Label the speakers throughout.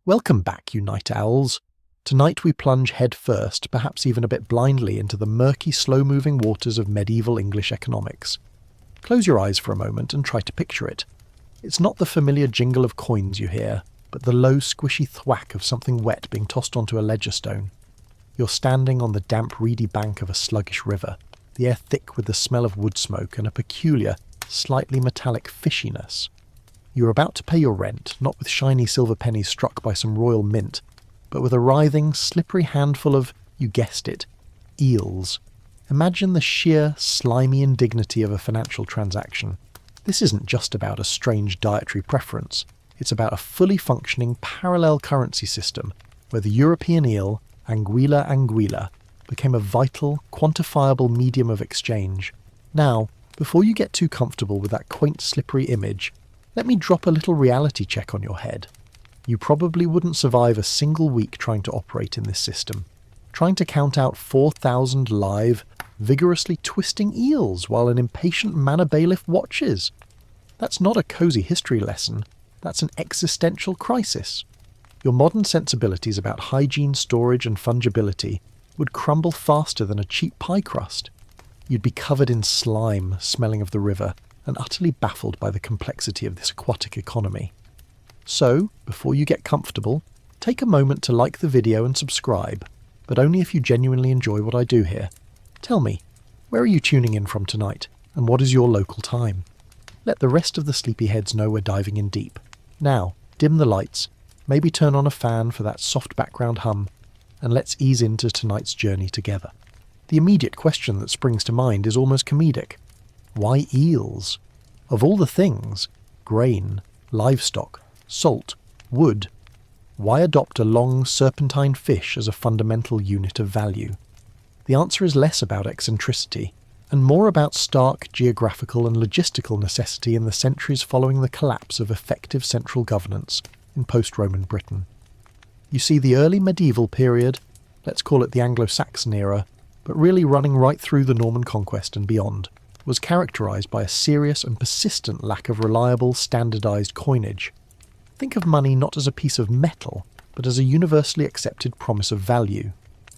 Speaker 1: Welcome back, you night owls. Tonight we plunge headfirst, perhaps even a bit blindly, into the murky, slow-moving waters of medieval English economics. Close your eyes for a moment and try to picture it. It's not the familiar jingle of coins you hear, but the low, squishy thwack of something wet being tossed onto a ledger stone. You're standing on the damp, reedy bank of a sluggish river, the air thick with the smell of wood smoke and a peculiar, slightly metallic fishiness. You're about to pay your rent, not with shiny silver pennies struck by some royal mint, but with a writhing, slippery handful of, you guessed it, eels. Imagine the sheer, slimy indignity of a financial transaction. This isn't just about a strange dietary preference. It's about a fully functioning parallel currency system where the European eel, Anguilla anguilla, became a vital, quantifiable medium of exchange. Now, before you get too comfortable with that quaint, slippery image, let me drop a little reality check on your head. You probably wouldn't survive a single week trying to operate in this system, trying to count out 4,000 live, vigorously twisting eels while an impatient manor bailiff watches. That's not a cosy history lesson, that's an existential crisis. Your modern sensibilities about hygiene, storage and fungibility would crumble faster than a cheap pie crust. You'd be covered in slime, smelling of the river, and utterly baffled by the complexity of this aquatic economy. So, before you get comfortable, take a moment to like the video and subscribe, but only if you genuinely enjoy what I do here. Tell me, where are you tuning in from tonight, and what is your local time? Let the rest of the sleepyheads know we're diving in deep. Now, dim the lights, maybe turn on a fan for that soft background hum, and let's ease into tonight's journey together. The immediate question that springs to mind is almost comedic. Why eels? Of all the things, grain, livestock, salt, wood, why adopt a long serpentine fish as a fundamental unit of value? The answer is less about eccentricity, and more about stark geographical and logistical necessity in the centuries following the collapse of effective central governance in post-Roman Britain. You see, the early medieval period, let's call it the Anglo-Saxon era, but really running right through the Norman conquest and beyond, was characterised by a serious and persistent lack of reliable, standardised coinage. Think of money not as a piece of metal, but as a universally accepted promise of value.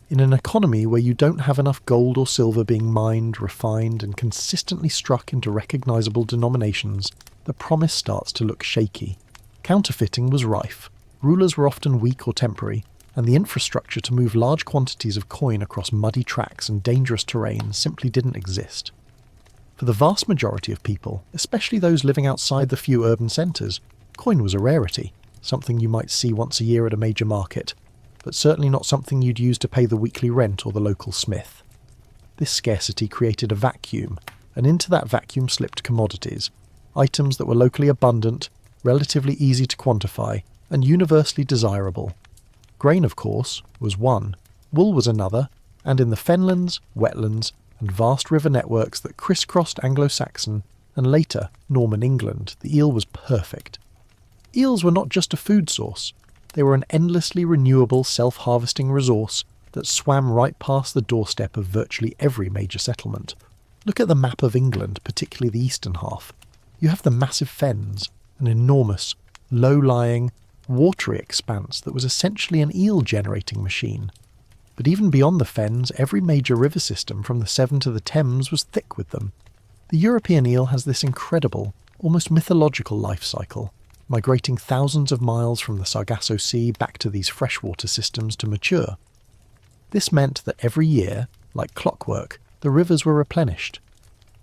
Speaker 1: In an economy where you don't have enough gold or silver being mined, refined, and consistently struck into recognisable denominations, the promise starts to look shaky. Counterfeiting was rife, rulers were often weak or temporary, and the infrastructure to move large quantities of coin across muddy tracks and dangerous terrain simply didn't exist. For the vast majority of people, especially those living outside the few urban centres, coin was a rarity, something you might see once a year at a major market, but certainly not something you'd use to pay the weekly rent or the local smith. This scarcity created a vacuum, and into that vacuum slipped commodities, items that were locally abundant, relatively easy to quantify, and universally desirable. Grain, of course, was one, wool was another, and in the fenlands, wetlands, and vast river networks that crisscrossed Anglo-Saxon and later Norman England, the eel was perfect. Eels were not just a food source, they were an endlessly renewable self-harvesting resource that swam right past the doorstep of virtually every major settlement. Look at the map of England, particularly the eastern half. You have the massive fens, an enormous, low-lying, watery expanse that was essentially an eel-generating machine. But even beyond the fens, every major river system from the Severn to the Thames was thick with them. The European eel has this incredible, almost mythological life cycle, migrating thousands of miles from the Sargasso Sea back to these freshwater systems to mature. This meant that every year, like clockwork, the rivers were replenished.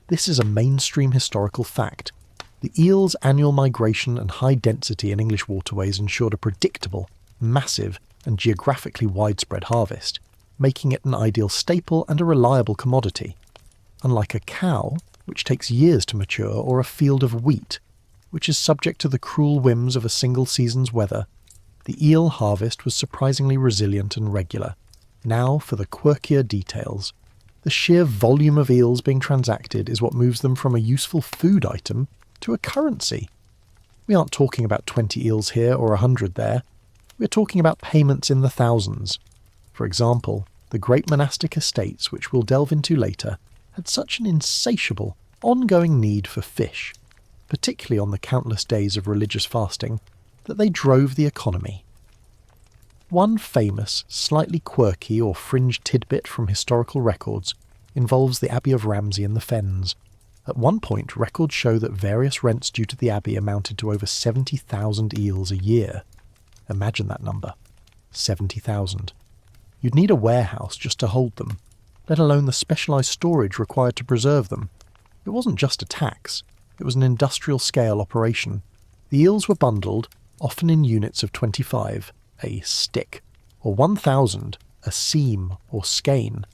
Speaker 1: This is a mainstream historical fact. The eel's annual migration and high density in English waterways ensured a predictable, massive, and geographically widespread harvest, making it an ideal staple and a reliable commodity. Unlike a cow, which takes years to mature, or a field of wheat, which is subject to the cruel whims of a single season's weather, the eel harvest was surprisingly resilient and regular. Now for the quirkier details. The sheer volume of eels being transacted is what moves them from a useful food item to a currency. We aren't talking about 20 eels here or 100 there. We're talking about payments in the thousands. For example, the great monastic estates, which we'll delve into later, had such an insatiable, ongoing need for fish, particularly on the countless days of religious fasting, that they drove the economy. One famous, slightly quirky or fringe tidbit from historical records involves the Abbey of Ramsey in the Fens. At one point, records show that various rents due to the abbey amounted to over 70,000 eels a year. Imagine that number. 70,000. You'd need a warehouse just to hold them, let alone the specialised storage required to preserve them. It wasn't just a tax, it was an industrial-scale operation. The eels were bundled, often in units of 25, a stick, or 1,000, a seam or skein.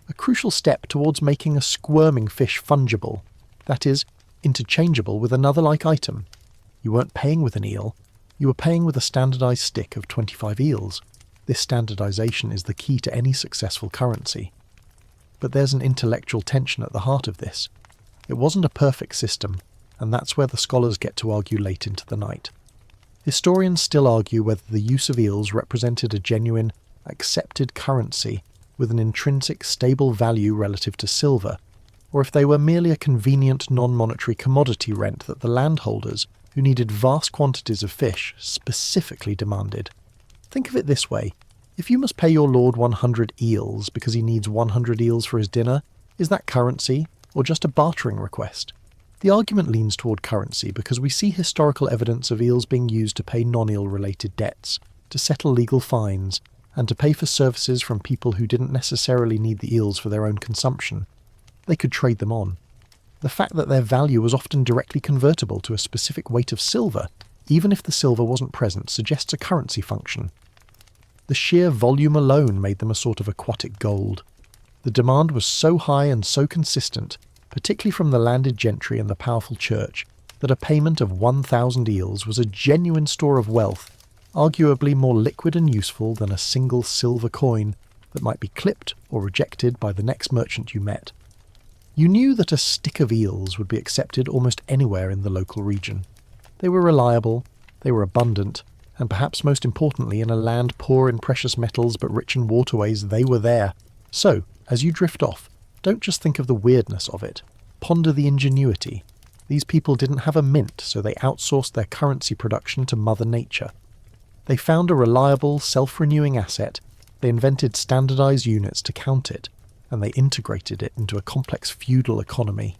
Speaker 1: A crucial step towards making a squirming fish fungible, that is, interchangeable with another like item. You weren't paying with an eel, you were paying with a standardised stick of 25 eels. This standardisation is the key to any successful currency. But there's an intellectual tension at the heart of this. It wasn't a perfect system, and that's where the scholars get to argue late into the night. Historians still argue whether the use of eels represented a genuine, accepted currency with an intrinsic stable value relative to silver, or if they were merely a convenient non-monetary commodity rent that the landholders, who needed vast quantities of fish, specifically demanded. Think of it this way. If you must pay your lord 100 eels because he needs 100 eels for his dinner, is that currency, or just a bartering request? The argument leans toward currency because we see historical evidence of eels being used to pay non-eel related debts, to settle legal fines, and to pay for services from people who didn't necessarily need the eels for their own consumption. They could trade them on. The fact that their value was often directly convertible to a specific weight of silver, even if the silver wasn't present, suggests a currency function. The sheer volume alone made them a sort of aquatic gold. The demand was so high and so consistent, particularly from the landed gentry and the powerful church, that a payment of 1,000 eels was a genuine store of wealth, arguably more liquid and useful than a single silver coin that might be clipped or rejected by the next merchant you met. You knew that a stick of eels would be accepted almost anywhere in the local region. They were reliable, they were abundant, and perhaps most importantly, in a land poor in precious metals but rich in waterways, they were there. So, as you drift off, don't just think of the weirdness of it. Ponder the ingenuity. These people didn't have a mint, so they outsourced their currency production to Mother Nature. They found a reliable, self-renewing asset, they invented standardized units to count it, and they integrated it into a complex feudal economy.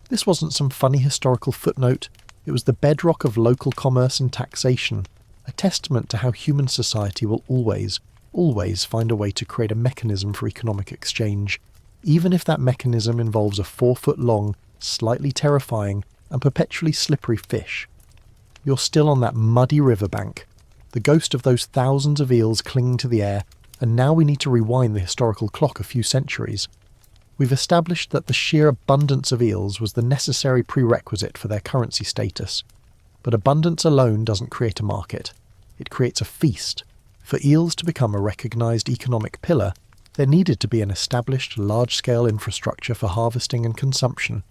Speaker 1: This wasn't some funny historical footnote, it was the bedrock of local commerce and taxation, a testament to how human society will always find a way to create a mechanism for economic exchange, even if that mechanism involves a 4-foot-long, slightly terrifying, and perpetually slippery fish. You're still on that muddy riverbank, the ghost of those thousands of eels clinging to the air, and now we need to rewind the historical clock a few centuries. We've established that the sheer abundance of eels was the necessary prerequisite for their currency status. But abundance alone doesn't create a market. It creates a feast. For eels to become a recognised economic pillar, there needed to be an established large-scale infrastructure for harvesting and consumption,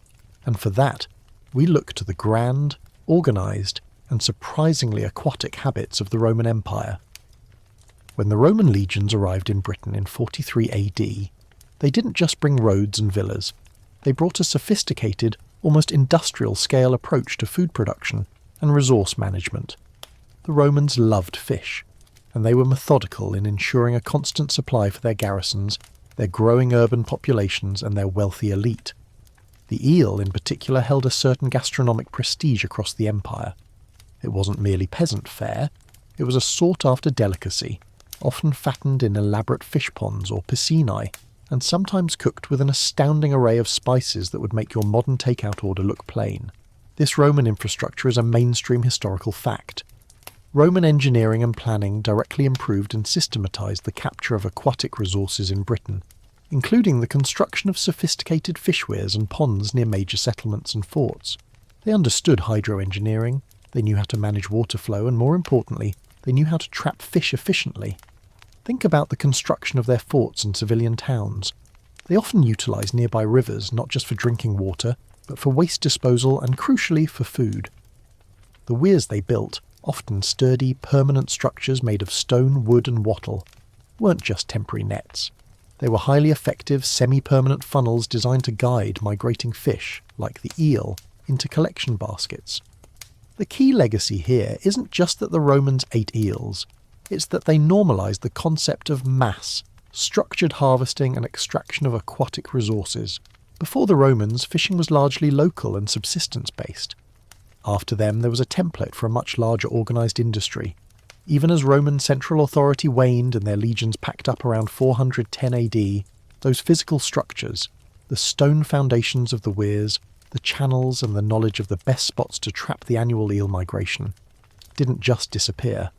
Speaker 1: and for that, we look to the grand, organised, and surprisingly aquatic habits of the Roman Empire. When the Roman legions arrived in Britain in 43 AD, they didn't just bring roads and villas. They brought a sophisticated, almost industrial-scale approach to food production and resource management. The Romans loved fish, and they were methodical in ensuring a constant supply for their garrisons, their growing urban populations, and their wealthy elite. The eel, in particular, held a certain gastronomic prestige across the empire. It wasn't merely peasant fare, it was a sought-after delicacy, often fattened in elaborate fish ponds or piscinae, and sometimes cooked with an astounding array of spices that would make your modern takeout order look plain. This Roman infrastructure is a mainstream historical fact. Roman engineering and planning directly improved and systematized the capture of aquatic resources in Britain, including the construction of sophisticated fish weirs and ponds near major settlements and forts. They understood hydroengineering, they knew how to manage water flow, and more importantly, they knew how to trap fish efficiently. Think about the construction of their forts and civilian towns. They often utilised nearby rivers not just for drinking water, but for waste disposal and, crucially, for food. The weirs they built, often sturdy, permanent structures made of stone, wood and wattle, weren't just temporary nets. They were highly effective, semi-permanent funnels designed to guide migrating fish, like the eel, into collection baskets. The key legacy here isn't just that the Romans ate eels, It's that they normalised the concept of mass, structured harvesting and extraction of aquatic resources. Before the Romans, fishing was largely local and subsistence-based. After them, there was a template for a much larger organised industry. Even as Roman central authority waned and their legions packed up around 410 AD, those physical structures, the stone foundations of the weirs, the channels and the knowledge of the best spots to trap the annual eel migration, didn't just disappear.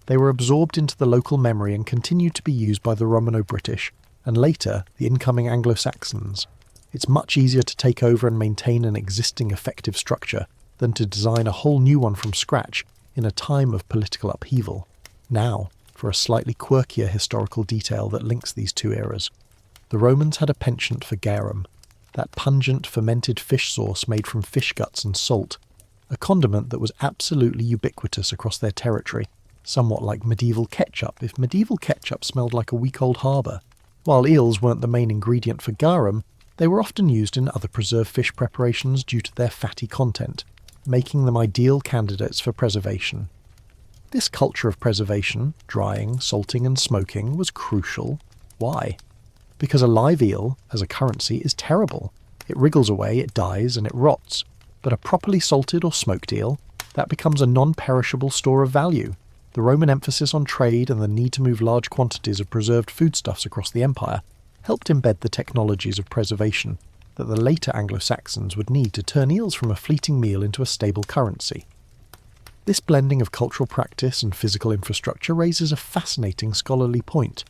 Speaker 1: They were absorbed into the local memory and continued to be used by the Romano-British, and later the incoming Anglo-Saxons. It's much easier to take over and maintain an existing effective structure than to design a whole new one from scratch in a time of political upheaval. Now, for a slightly quirkier historical detail that links these two eras. The Romans had a penchant for garum, that pungent fermented fish sauce made from fish guts and salt, a condiment that was absolutely ubiquitous across their territory, somewhat like medieval ketchup if medieval ketchup smelled like a week-old harbour. While eels weren't the main ingredient for garum, they were often used in other preserved fish preparations due to their fatty content, making them ideal candidates for preservation. This culture of preservation, drying, salting and smoking, was crucial. Why? Because a live eel, as a currency, is terrible. It wriggles away, it dies, and it rots. But a properly salted or smoked eel, that becomes a non-perishable store of value. The Roman emphasis on trade and the need to move large quantities of preserved foodstuffs across the empire helped embed the technologies of preservation that the later Anglo-Saxons would need to turn eels from a fleeting meal into a stable currency. This blending of cultural practice and physical infrastructure raises a fascinating scholarly point.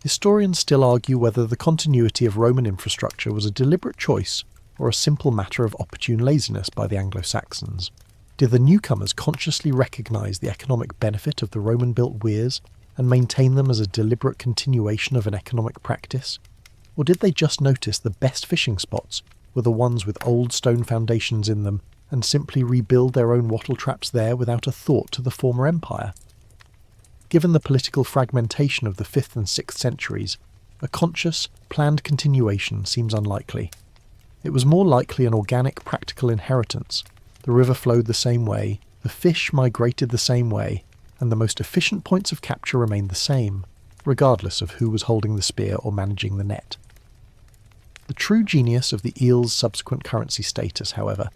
Speaker 1: Historians still argue whether the continuity of Roman infrastructure was a deliberate choice or a simple matter of opportune laziness by the Anglo-Saxons. Did the newcomers consciously recognise the economic benefit of the Roman-built weirs and maintain them as a deliberate continuation of an economic practice? Or did they just notice the best fishing spots were the ones with old stone foundations in them and simply rebuild their own wattle traps there without a thought to the former empire? Given the political fragmentation of the 5th and 6th centuries, a conscious, planned continuation seems unlikely. It was more likely an organic, practical inheritance. The river flowed the same way, the fish migrated the same way, and the most efficient points of capture remained the same, regardless of who was holding the spear or managing the net. The true genius of the eel's subsequent currency status, however,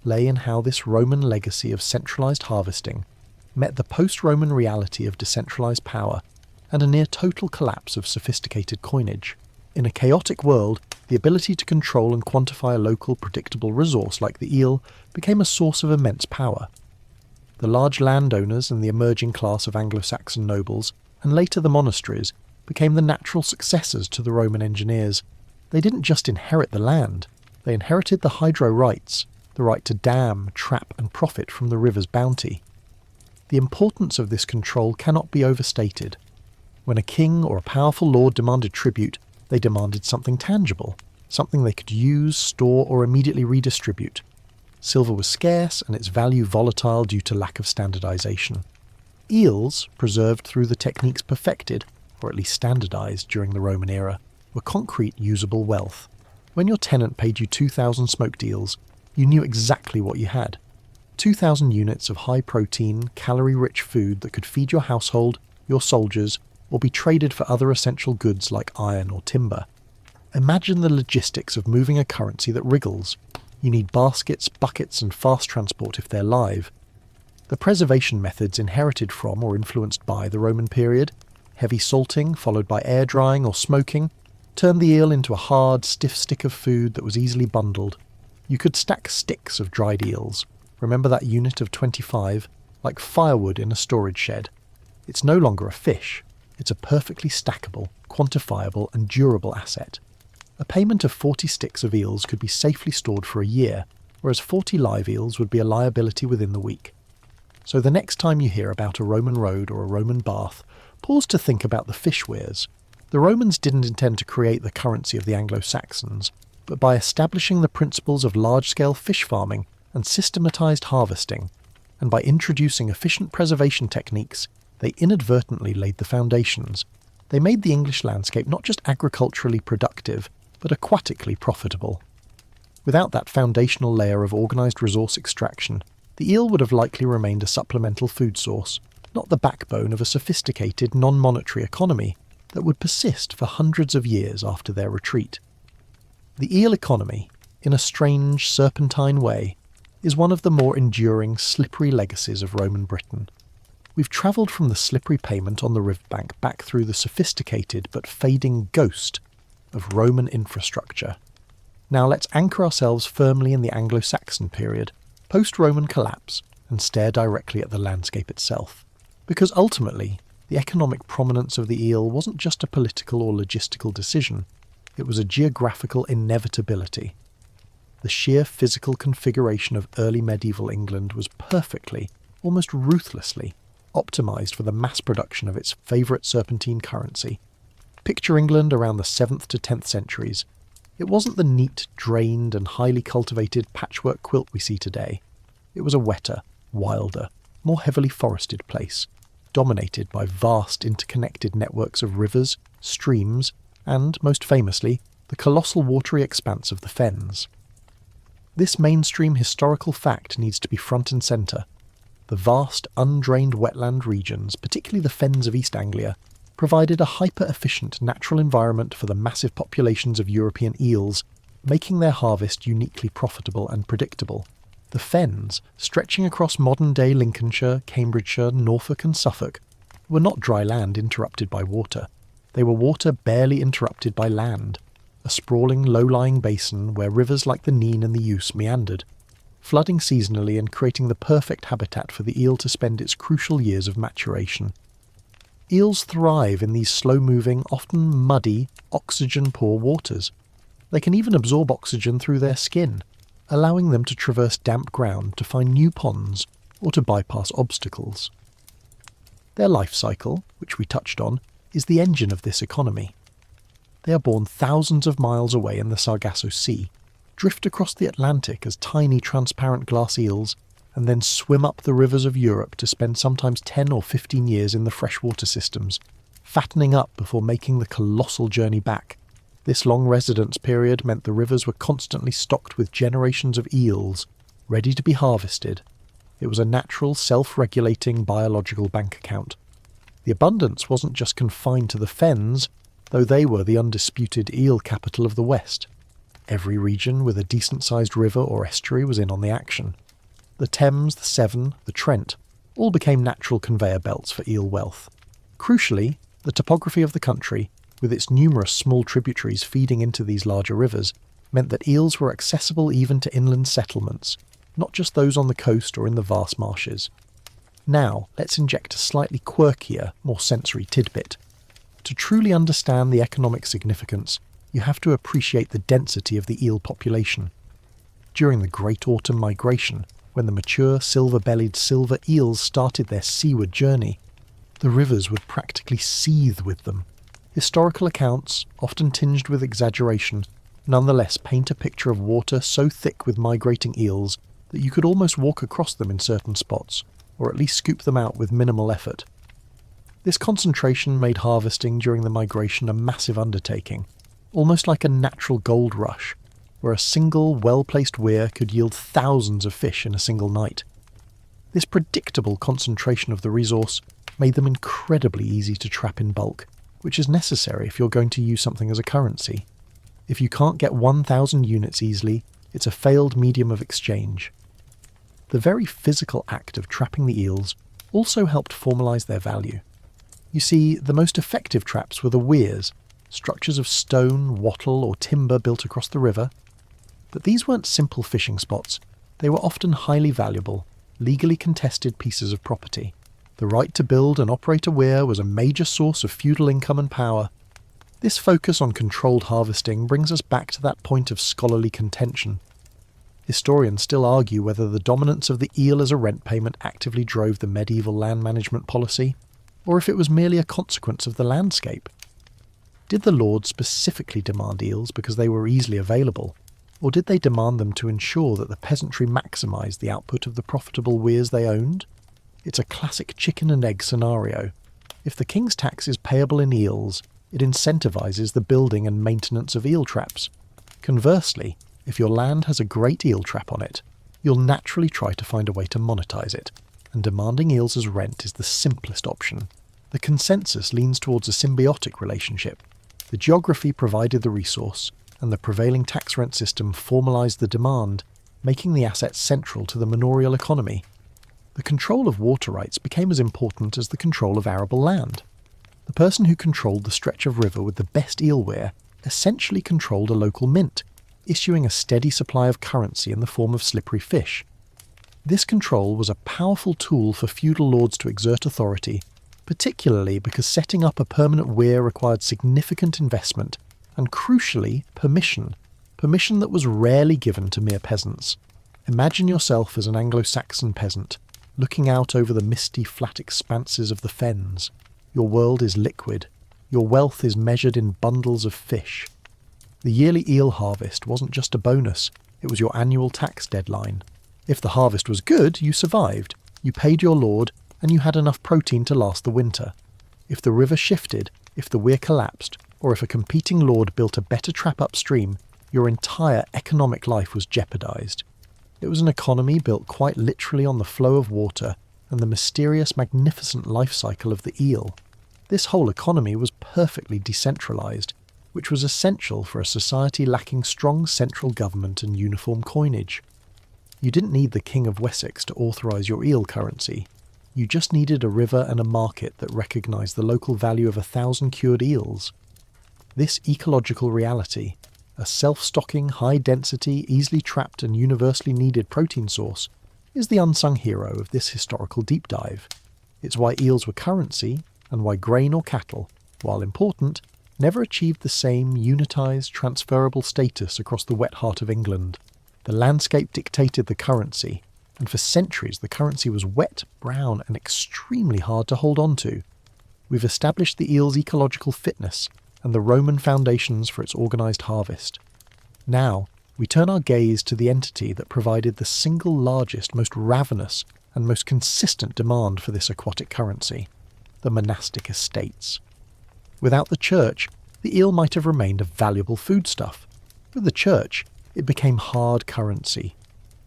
Speaker 1: lay in how this Roman legacy of centralised harvesting met the post-Roman reality of decentralised power and a near-total collapse of sophisticated coinage. In a chaotic world, the ability to control and quantify a local predictable resource like the eel became a source of immense power. The large landowners and the emerging class of Anglo-Saxon nobles, and later the monasteries, became the natural successors to the Roman engineers. They didn't just inherit the land, they inherited the hydro rights, the right to dam, trap and profit from the river's bounty. The importance of this control cannot be overstated. When a king or a powerful lord demanded tribute, they demanded something tangible, something they could use, store or immediately redistribute. Silver was scarce and its value volatile due to lack of standardization. Eels, preserved through the techniques perfected, or at least standardized during the Roman era, were concrete usable wealth. When your tenant paid you 2,000 smoked eels, you knew exactly what you had. 2,000 units of high-protein, calorie-rich food that could feed your household, your soldiers, or be traded for other essential goods like iron or timber. Imagine the logistics of moving a currency that wriggles. You need baskets, buckets and fast transport if they're live. The preservation methods inherited from or influenced by the Roman period, heavy salting followed by air drying or smoking, turned the eel into a hard, stiff stick of food that was easily bundled. You could stack sticks of dried eels, remember that unit of 25, like firewood in a storage shed. It's no longer a fish, it's a perfectly stackable, quantifiable and durable asset. A payment of 40 sticks of eels could be safely stored for a year, whereas 40 live eels would be a liability within the week. So the next time you hear about a Roman road or a Roman bath, pause to think about the fish weirs. The Romans didn't intend to create the currency of the Anglo-Saxons, but by establishing the principles of large-scale fish farming and systematised harvesting, and by introducing efficient preservation techniques, they inadvertently laid the foundations. They made the English landscape not just agriculturally productive, but aquatically profitable. Without that foundational layer of organised resource extraction, the eel would have likely remained a supplemental food source, not the backbone of a sophisticated non-monetary economy that would persist for hundreds of years after their retreat. The eel economy, in a strange, serpentine way, is one of the more enduring, slippery legacies of Roman Britain. We've travelled from the slippery pavement on the riverbank back through the sophisticated but fading ghost of Roman infrastructure. Now let's anchor ourselves firmly in the Anglo-Saxon period, post-Roman collapse, and stare directly at the landscape itself. Because ultimately, the economic prominence of the eel wasn't just a political or logistical decision, it was a geographical inevitability. The sheer physical configuration of early medieval England was perfectly, almost ruthlessly, optimised for the mass production of its favourite serpentine currency. Picture England around the 7th to 10th centuries. It wasn't the neat, drained and highly cultivated patchwork quilt we see today. It was a wetter, wilder, more heavily forested place, dominated by vast interconnected networks of rivers, streams, and, most famously, the colossal watery expanse of the fens. This mainstream historical fact needs to be front and centre. The vast, undrained wetland regions, particularly the fens of East Anglia, provided a hyper-efficient natural environment for the massive populations of European eels, making their harvest uniquely profitable and predictable. The fens, stretching across modern-day Lincolnshire, Cambridgeshire, Norfolk and Suffolk, were not dry land interrupted by water. They were water barely interrupted by land, a sprawling low-lying basin where rivers like the Nene and the Ouse meandered, flooding seasonally and creating the perfect habitat for the eel to spend its crucial years of maturation. Eels thrive in these slow-moving, often muddy, oxygen-poor waters. They can even absorb oxygen through their skin, allowing them to traverse damp ground to find new ponds or to bypass obstacles. Their life cycle, which we touched on, is the engine of this economy. They are born thousands of miles away in the Sargasso Sea, drift across the Atlantic as tiny transparent glass eels, and then swim up the rivers of Europe to spend sometimes 10 or 15 years in the freshwater systems, fattening up before making the colossal journey back. This long residence period meant the rivers were constantly stocked with generations of eels, ready to be harvested. It was a natural, self-regulating biological bank account. The abundance wasn't just confined to the fens, though they were the undisputed eel capital of the West. Every region with a decent-sized river or estuary was in on the action. The Thames, the Severn, the Trent all became natural conveyor belts for eel wealth. Crucially, the topography of the country, with its numerous small tributaries feeding into these larger rivers, meant that eels were accessible even to inland settlements, not just those on the coast or in the vast marshes. Now, let's inject a slightly quirkier, more sensory tidbit. To truly understand the economic significance, you have to appreciate the density of the eel population. During the Great Autumn Migration, when the mature silver-bellied silver eels started their seaward journey, the rivers would practically seethe with them. Historical accounts, often tinged with exaggeration, nonetheless paint a picture of water so thick with migrating eels that you could almost walk across them in certain spots, or at least scoop them out with minimal effort. This concentration made harvesting during the migration a massive undertaking, almost like a natural gold rush, where a single well-placed weir could yield thousands of fish in a single night. This predictable concentration of the resource made them incredibly easy to trap in bulk, which is necessary if you're going to use something as a currency. If you can't get 1,000 units easily, it's a failed medium of exchange. The very physical act of trapping the eels also helped formalise their value. You see, the most effective traps were the weirs, structures of stone, wattle or timber built across the river. But these weren't simple fishing spots. They were often highly valuable, legally contested pieces of property. The right to build and operate a weir was a major source of feudal income and power. This focus on controlled harvesting brings us back to that point of scholarly contention. Historians still argue whether the dominance of the eel as a rent payment actively drove the medieval land management policy, or if it was merely a consequence of the landscape. Did the lords specifically demand eels because they were easily available, or did they demand them to ensure that the peasantry maximised the output of the profitable weirs they owned? It's a classic chicken and egg scenario. If the king's tax is payable in eels, it incentivises the building and maintenance of eel traps. Conversely, if your land has a great eel trap on it, you'll naturally try to find a way to monetize it. and demanding eels as rent is the simplest option. The consensus leans towards a symbiotic relationship. The geography provided the resource, and the prevailing tax rent system formalised the demand, making the asset central to the manorial economy. The control of water rights became as important as the control of arable land. The person who controlled the stretch of river with the best eel weir essentially controlled a local mint, issuing a steady supply of currency in the form of slippery fish. This control was a powerful tool for feudal lords to exert authority, particularly because setting up a permanent weir required significant investment and, crucially, permission that was rarely given to mere peasants. Imagine yourself as an Anglo-Saxon peasant, looking out over the misty, flat expanses of the fens. Your world is liquid. Your wealth is measured in bundles of fish. The yearly eel harvest wasn't just a bonus, it was your annual tax deadline. If the harvest was good, you survived, you paid your lord, and you had enough protein to last the winter. If the river shifted, if the weir collapsed, or if a competing lord built a better trap upstream, your entire economic life was jeopardised. It was an economy built quite literally on the flow of water and the mysterious, magnificent life cycle of the eel. This whole economy was perfectly decentralised, which was essential for a society lacking strong central government and uniform coinage. You didn't need the King of Wessex to authorise your eel currency. You just needed a river and a market that recognised the local value of 1,000 cured eels. This ecological reality, a self-stocking, high-density, easily trapped and universally needed protein source, is the unsung hero of this historical deep dive. It's why eels were currency, and why grain or cattle, while important, never achieved the same unitised, transferable status across the wet heart of England. The landscape dictated the currency, and for centuries the currency was wet, brown and extremely hard to hold on to. We've established the eel's ecological fitness and the Roman foundations for its organised harvest. Now, we turn our gaze to the entity that provided the single largest, most ravenous and most consistent demand for this aquatic currency, the monastic estates. Without the church, the eel might have remained a valuable foodstuff. With the church, it became hard currency.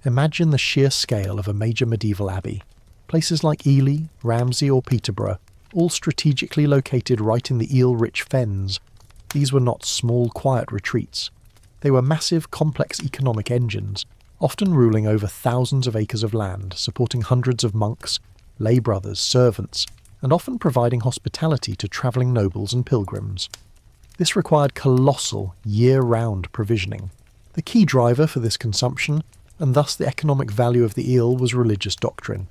Speaker 1: Imagine the sheer scale of a major medieval abbey. Places like Ely, Ramsey or Peterborough, all strategically located right in the eel-rich fens. These were not small, quiet retreats. They were massive, complex economic engines, often ruling over thousands of acres of land, supporting hundreds of monks, lay brothers, servants, and often providing hospitality to travelling nobles and pilgrims. This required colossal, year-round provisioning. The key driver for this consumption, and thus the economic value of the eel, was religious doctrine.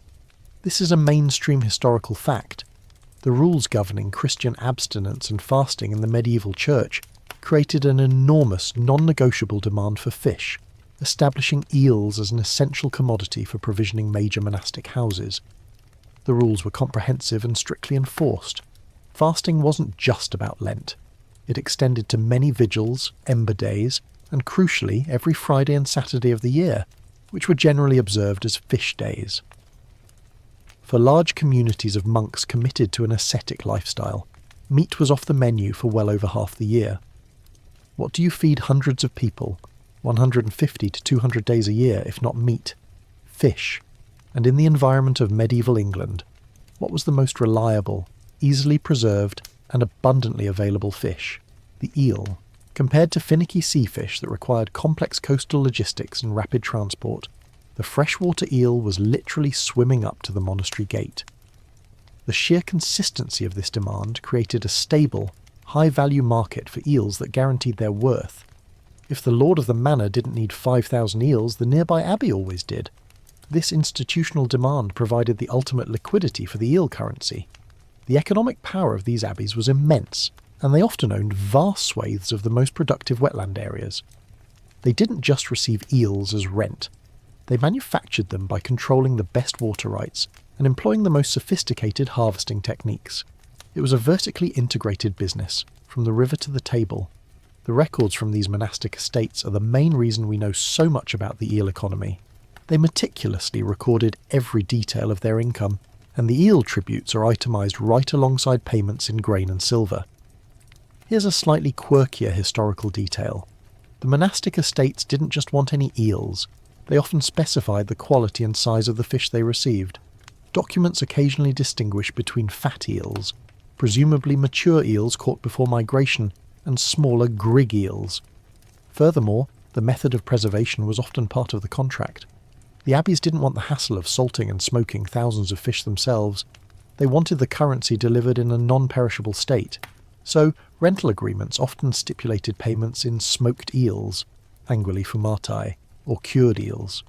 Speaker 1: This is a mainstream historical fact. The rules governing Christian abstinence and fasting in the medieval church created an enormous, non-negotiable demand for fish, establishing eels as an essential commodity for provisioning major monastic houses. The rules were comprehensive and strictly enforced. Fasting wasn't just about Lent. It extended to many vigils, ember days, and crucially every Friday and Saturday of the year, which were generally observed as fish days. For large communities of monks committed to an ascetic lifestyle, meat was off the menu for well over half the year. What do you feed hundreds of people, 150 to 200 days a year, if not meat? Fish. And in the environment of medieval England, what was the most reliable, easily preserved, and abundantly available fish? The eel. Compared to finicky sea fish that required complex coastal logistics and rapid transport, the freshwater eel was literally swimming up to the monastery gate. The sheer consistency of this demand created a stable, high-value market for eels that guaranteed their worth. If the lord of the manor didn't need 5,000 eels, the nearby abbey always did. This institutional demand provided the ultimate liquidity for the eel currency. The economic power of these abbeys was immense, and they often owned vast swathes of the most productive wetland areas. They didn't just receive eels as rent. They manufactured them by controlling the best water rights and employing the most sophisticated harvesting techniques. It was a vertically integrated business, from the river to the table. The records from these monastic estates are the main reason we know so much about the eel economy. They meticulously recorded every detail of their income, and the eel tributes are itemised right alongside payments in grain and silver. Here's a slightly quirkier historical detail. The monastic estates didn't just want any eels. They often specified the quality and size of the fish they received. Documents occasionally distinguish between fat eels, presumably mature eels caught before migration, and smaller grig eels. Furthermore, the method of preservation was often part of the contract. The abbeys didn't want the hassle of salting and smoking thousands of fish themselves. They wanted the currency delivered in a non-perishable state. So, rental agreements often stipulated payments in smoked eels, anguilli fumatae, or cured eels.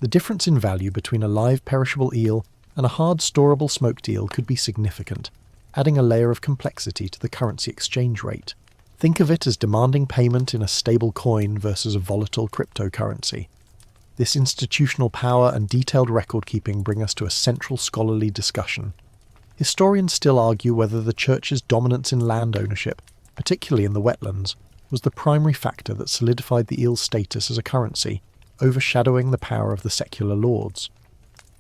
Speaker 1: The difference in value between a live perishable eel and a hard storable smoked eel could be significant, adding a layer of complexity to the currency exchange rate. Think of it as demanding payment in a stable coin versus a volatile cryptocurrency. This institutional power and detailed record-keeping bring us to a central scholarly discussion. Historians still argue whether the Church's dominance in land ownership, particularly in the wetlands, was the primary factor that solidified the eel's status as a currency, overshadowing the power of the secular lords.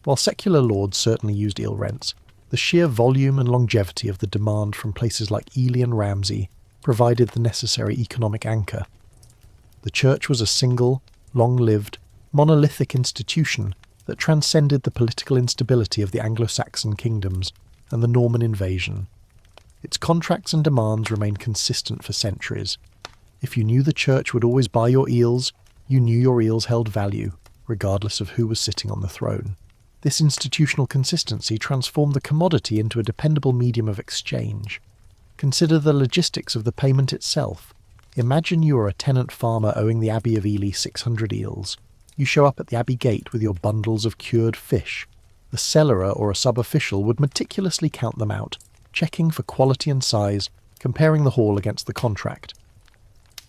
Speaker 1: While secular lords certainly used eel rents, the sheer volume and longevity of the demand from places like Ely and Ramsey provided the necessary economic anchor. The Church was a single, long-lived, monolithic institution that transcended the political instability of the Anglo-Saxon kingdoms and the Norman invasion. Its contracts and demands remained consistent for centuries. If you knew the Church would always buy your eels, you knew your eels held value, regardless of who was sitting on the throne. This institutional consistency transformed the commodity into a dependable medium of exchange. Consider the logistics of the payment itself. Imagine you are a tenant farmer owing the Abbey of Ely 600 eels. You show up at the Abbey gate with your bundles of cured fish. The cellarer or a sub-official would meticulously count them out, checking for quality and size, comparing the haul against the contract.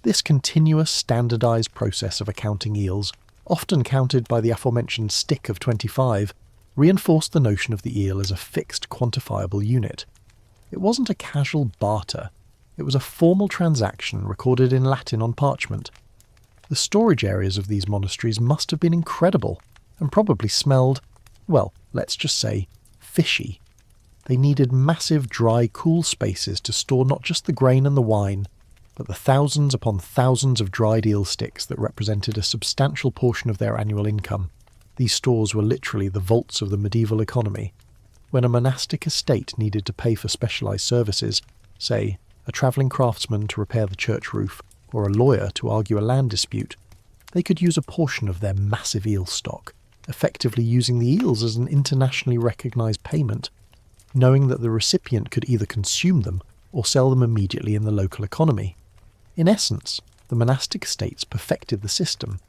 Speaker 1: This continuous, standardised process of accounting eels, often counted by the aforementioned stick of 25, reinforced the notion of the eel as a fixed, quantifiable unit. It wasn't a casual barter. It was a formal transaction recorded in Latin on parchment. The storage areas of these monasteries must have been incredible, and probably smelled, well, let's just say, fishy. They needed massive, dry, cool spaces to store not just the grain and the wine, but the thousands upon thousands of dried eel sticks that represented a substantial portion of their annual income. These stores were literally the vaults of the medieval economy. When a monastic estate needed to pay for specialised services, say, a travelling craftsman to repair the church roof, or a lawyer to argue a land dispute, they could use a portion of their massive eel stock, effectively using the eels as an internationally recognised payment, knowing that the recipient could either consume them or sell them immediately in the local economy. In essence, the monastic estates perfected the system.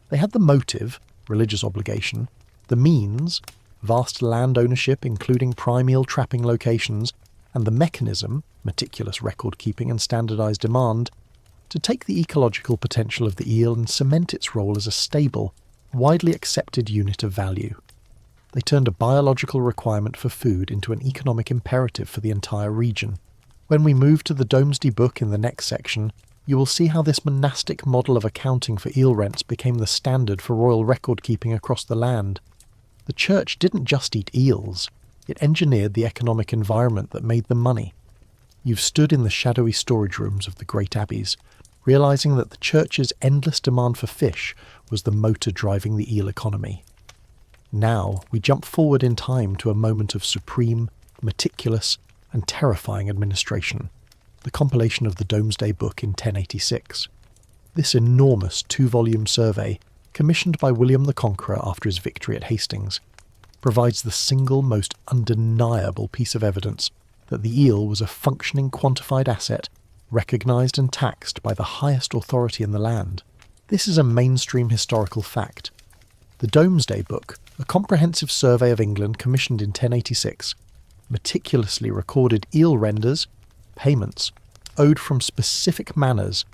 Speaker 1: They had the motive, religious obligation, the means, vast land ownership including prime eel trapping locations, and the mechanism, meticulous record-keeping and standardised demand, to take the ecological potential of the eel and cement its role as a stable, widely accepted unit of value. They turned a biological requirement for food into an economic imperative for the entire region. When we move to the Domesday Book in the next section, you will see how this monastic model of accounting for eel rents became the standard for royal record-keeping across the land. The Church didn't just eat eels, it engineered the economic environment that made them money. You've stood in the shadowy storage rooms of the great abbeys, realising that the Church's endless demand for fish was the motor driving the eel economy. Now we jump forward in time to a moment of supreme, meticulous, and terrifying administration, the compilation of the Domesday Book in 1086. This enormous 2-volume survey, commissioned by William the Conqueror after his victory at Hastings, provides the single most undeniable piece of evidence that the eel was a functioning quantified asset, recognised and taxed by the highest authority in the land. This is a mainstream historical fact. The Domesday Book, a comprehensive survey of England commissioned in 1086, meticulously recorded eel renders, payments, owed from specific manors,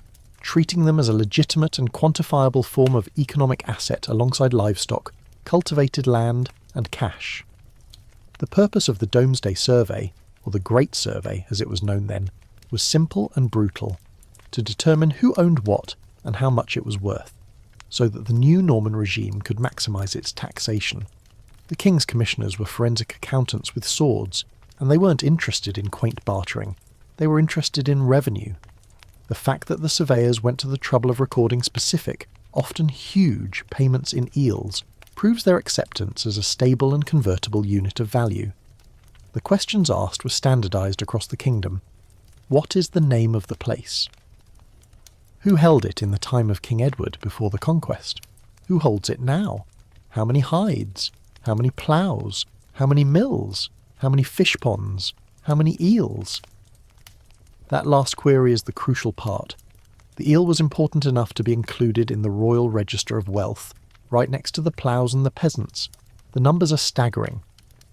Speaker 1: treating them as a legitimate and quantifiable form of economic asset alongside livestock, cultivated land, and cash. The purpose of the Domesday Survey, or the Great Survey as it was known then, was simple and brutal, to determine who owned what and how much it was worth, so that the new Norman regime could maximise its taxation. The King's commissioners were forensic accountants with swords, and they weren't interested in quaint bartering, they were interested in revenue. The fact that the surveyors went to the trouble of recording specific, often huge, payments in eels proves their acceptance as a stable and convertible unit of value. The questions asked were standardised across the kingdom. What is the name of the place? Who held it in the time of King Edward before the conquest? Who holds it now? How many hides? How many ploughs? How many mills? How many fish ponds? How many eels? That last query is the crucial part. The eel was important enough to be included in the Royal Register of Wealth, right next to the ploughs and the peasants. The numbers are staggering.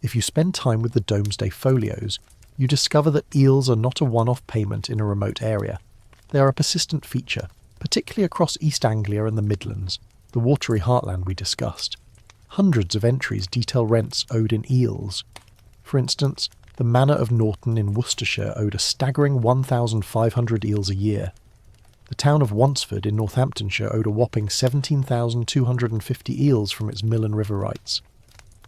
Speaker 1: If you spend time with the Domesday folios, you discover that eels are not a one-off payment in a remote area. They are a persistent feature, particularly across East Anglia and the Midlands, the watery heartland we discussed. Hundreds of entries detail rents owed in eels. For instance, the Manor of Norton in Worcestershire owed a staggering 1,500 eels a year. The town of Wansford in Northamptonshire owed a whopping 17,250 eels from its mill and river rights.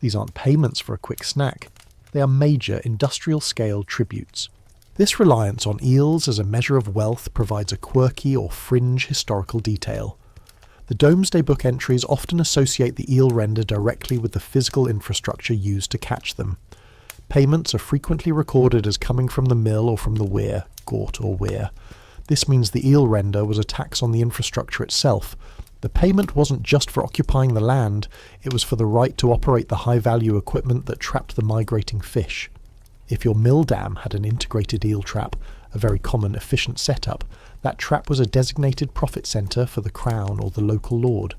Speaker 1: These aren't payments for a quick snack. They are major industrial-scale tributes. This reliance on eels as a measure of wealth provides a quirky or fringe historical detail. The Domesday Book entries often associate the eel render directly with the physical infrastructure used to catch them. Payments are frequently recorded as coming from the mill or from the weir, gort or weir. This means the eel render was a tax on the infrastructure itself. The payment wasn't just for occupying the land, it was for the right to operate the high-value equipment that trapped the migrating fish. If your mill dam had an integrated eel trap, a very common efficient setup, that trap was a designated profit centre for the crown or the local lord.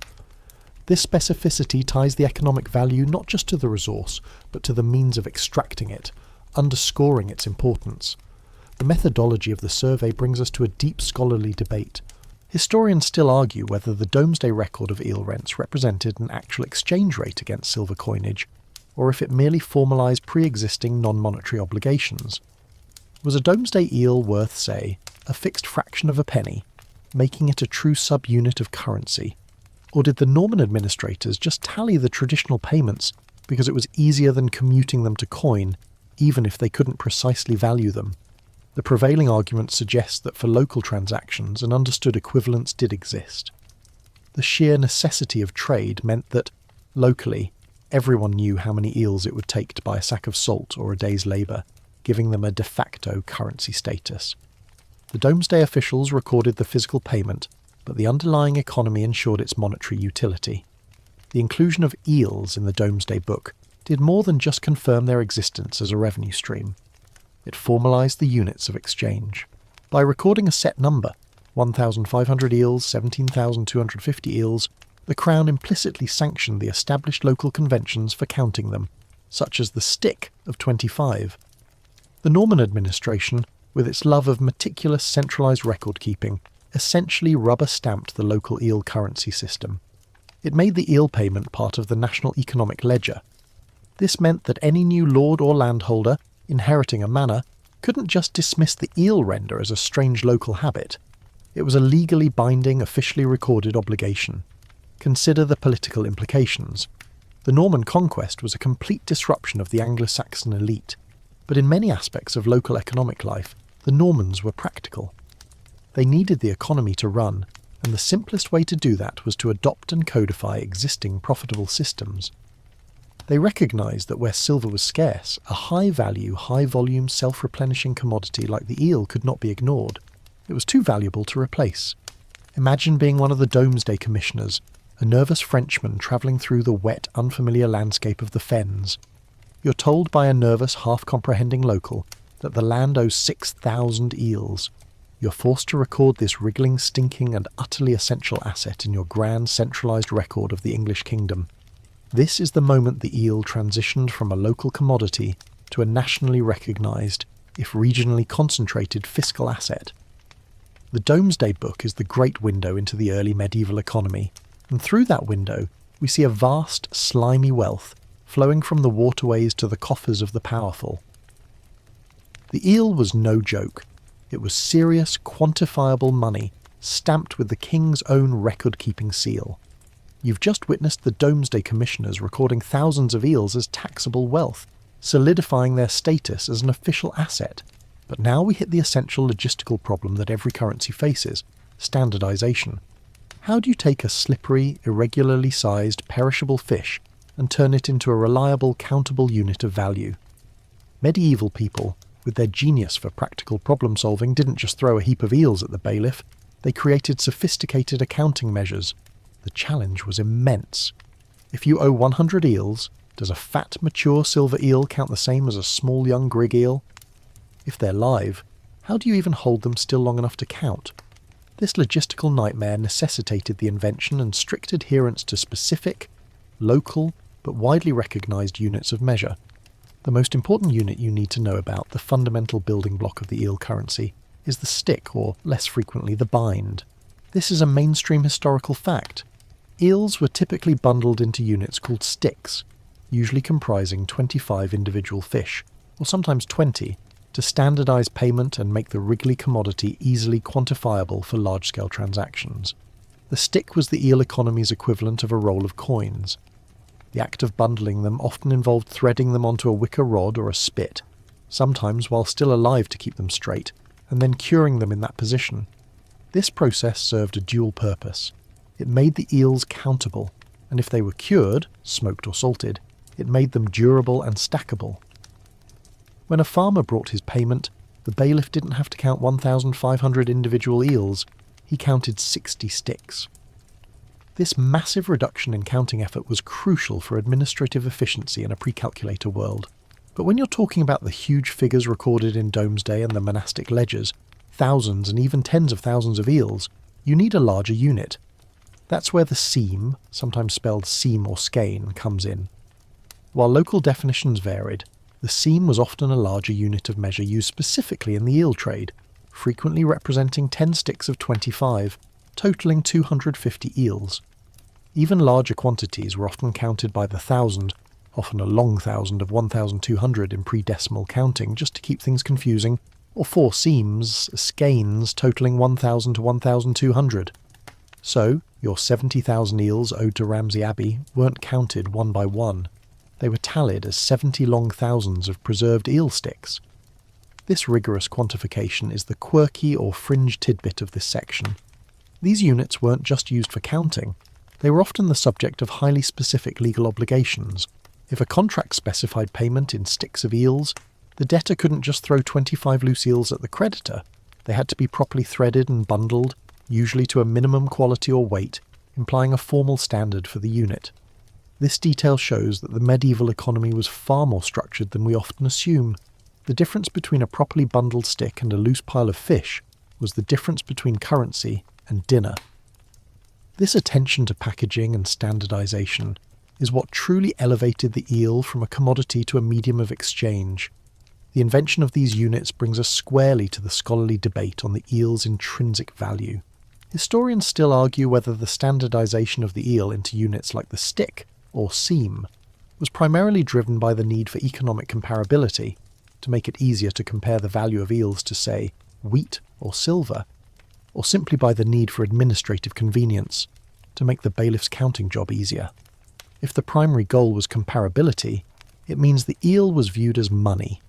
Speaker 1: This specificity ties the economic value not just to the resource, but to the means of extracting it, underscoring its importance. The methodology of the survey brings us to a deep scholarly debate. Historians still argue whether the Domesday record of eel rents represented an actual exchange rate against silver coinage, or if it merely formalised pre-existing non-monetary obligations. Was a Domesday eel worth, say, a fixed fraction of a penny, making it a true sub-unit of currency? Or did the Norman administrators just tally the traditional payments because it was easier than commuting them to coin, even if they couldn't precisely value them? The prevailing argument suggests that for local transactions an understood equivalence did exist. The sheer necessity of trade meant that, locally, everyone knew how many eels it would take to buy a sack of salt or a day's labour, giving them a de facto currency status. The Domesday officials recorded the physical payment, but the underlying economy ensured its monetary utility. The inclusion of eels in the Domesday Book did more than just confirm their existence as a revenue stream. It formalised the units of exchange. By recording a set number, 1,500 eels, 17,250 eels, the Crown implicitly sanctioned the established local conventions for counting them, such as the stick of 25. The Norman administration, with its love of meticulous centralised record-keeping, essentially rubber-stamped the local eel currency system. It made the eel payment part of the national economic ledger. This meant that any new lord or landholder, inheriting a manor, couldn't just dismiss the eel render as a strange local habit. It was a legally binding, officially recorded obligation. Consider the political implications. The Norman conquest was a complete disruption of the Anglo-Saxon elite, but in many aspects of local economic life, the Normans were practical. They needed the economy to run, and the simplest way to do that was to adopt and codify existing profitable systems. They recognised that where silver was scarce, a high-value, high-volume, self-replenishing commodity like the eel could not be ignored. It was too valuable to replace. Imagine being one of the Domesday commissioners, a nervous Frenchman travelling through the wet, unfamiliar landscape of the fens. You're told by a nervous, half-comprehending local that the land owes 6,000 eels. You're forced to record this wriggling, stinking and utterly essential asset in your grand centralised record of the English kingdom. This is the moment the eel transitioned from a local commodity to a nationally recognised, if regionally concentrated, fiscal asset. The Domesday Book is the great window into the early medieval economy, and through that window we see a vast, slimy wealth flowing from the waterways to the coffers of the powerful. The eel was no joke. It was serious, quantifiable money, stamped with the king's own record-keeping seal. You've just witnessed the Domesday commissioners recording thousands of eels as taxable wealth, solidifying their status as an official asset. But now we hit the essential logistical problem that every currency faces: standardisation. How do you take a slippery, irregularly sized, perishable fish and turn it into a reliable, countable unit of value. Medieval people, with their genius for practical problem-solving, didn't just throw a heap of eels at the bailiff, they created sophisticated accounting measures. The challenge was immense. If you owe 100 eels, does a fat, mature silver eel count the same as a small young grig eel? If they're live, how do you even hold them still long enough to count? This logistical nightmare necessitated the invention and strict adherence to specific, local, but widely recognised units of measure. The most important unit you need to know about, the fundamental building block of the eel currency, is the stick, or less frequently the bind. This is a mainstream historical fact. Eels were typically bundled into units called sticks, usually comprising 25 individual fish, or sometimes 20, to standardise payment and make the wriggly commodity easily quantifiable for large-scale transactions. The stick was the eel economy's equivalent of a roll of coins. The act of bundling them often involved threading them onto a wicker rod or a spit, sometimes while still alive to keep them straight, and then curing them in that position. This process served a dual purpose. It made the eels countable, and if they were cured, smoked or salted, it made them durable and stackable. When a farmer brought his payment, the bailiff didn't have to count 1,500 individual eels, he counted 60 sticks. This massive reduction in counting effort was crucial for administrative efficiency in a pre-calculator world. But when you're talking about the huge figures recorded in Domesday and the monastic ledgers, thousands and even tens of thousands of eels, you need a larger unit. That's where the seam, sometimes spelled seam or skein, comes in. While local definitions varied, the seam was often a larger unit of measure used specifically in the eel trade, frequently representing 10 sticks of 25, totalling 250 eels. Even larger quantities were often counted by the thousand, often a long thousand of 1,200 in pre-decimal counting, just to keep things confusing, or 4 seams, skeins, totalling 1,000 to 1,200. So, your 70,000 eels owed to Ramsey Abbey weren't counted one by one. They were tallied as 70 long thousands of preserved eel sticks. This rigorous quantification is the quirky or fringe tidbit of this section. These units weren't just used for counting, they were often the subject of highly specific legal obligations. If a contract specified payment in sticks of eels, the debtor couldn't just throw 25 loose eels at the creditor. They had to be properly threaded and bundled, usually to a minimum quality or weight, implying a formal standard for the unit. This detail shows that the medieval economy was far more structured than we often assume. The difference between a properly bundled stick and a loose pile of fish was the difference between currency and dinner. This attention to packaging and standardization is what truly elevated the eel from a commodity to a medium of exchange. The invention of these units brings us squarely to the scholarly debate on the eel's intrinsic value. Historians still argue whether the standardization of the eel into units like the stick, or seam, was primarily driven by the need for economic comparability, to make it easier to compare the value of eels to, say, wheat or silver, or simply by the need for administrative convenience, to make the bailiff's counting job easier. If the primary goal was comparability, it means the eel was viewed as money.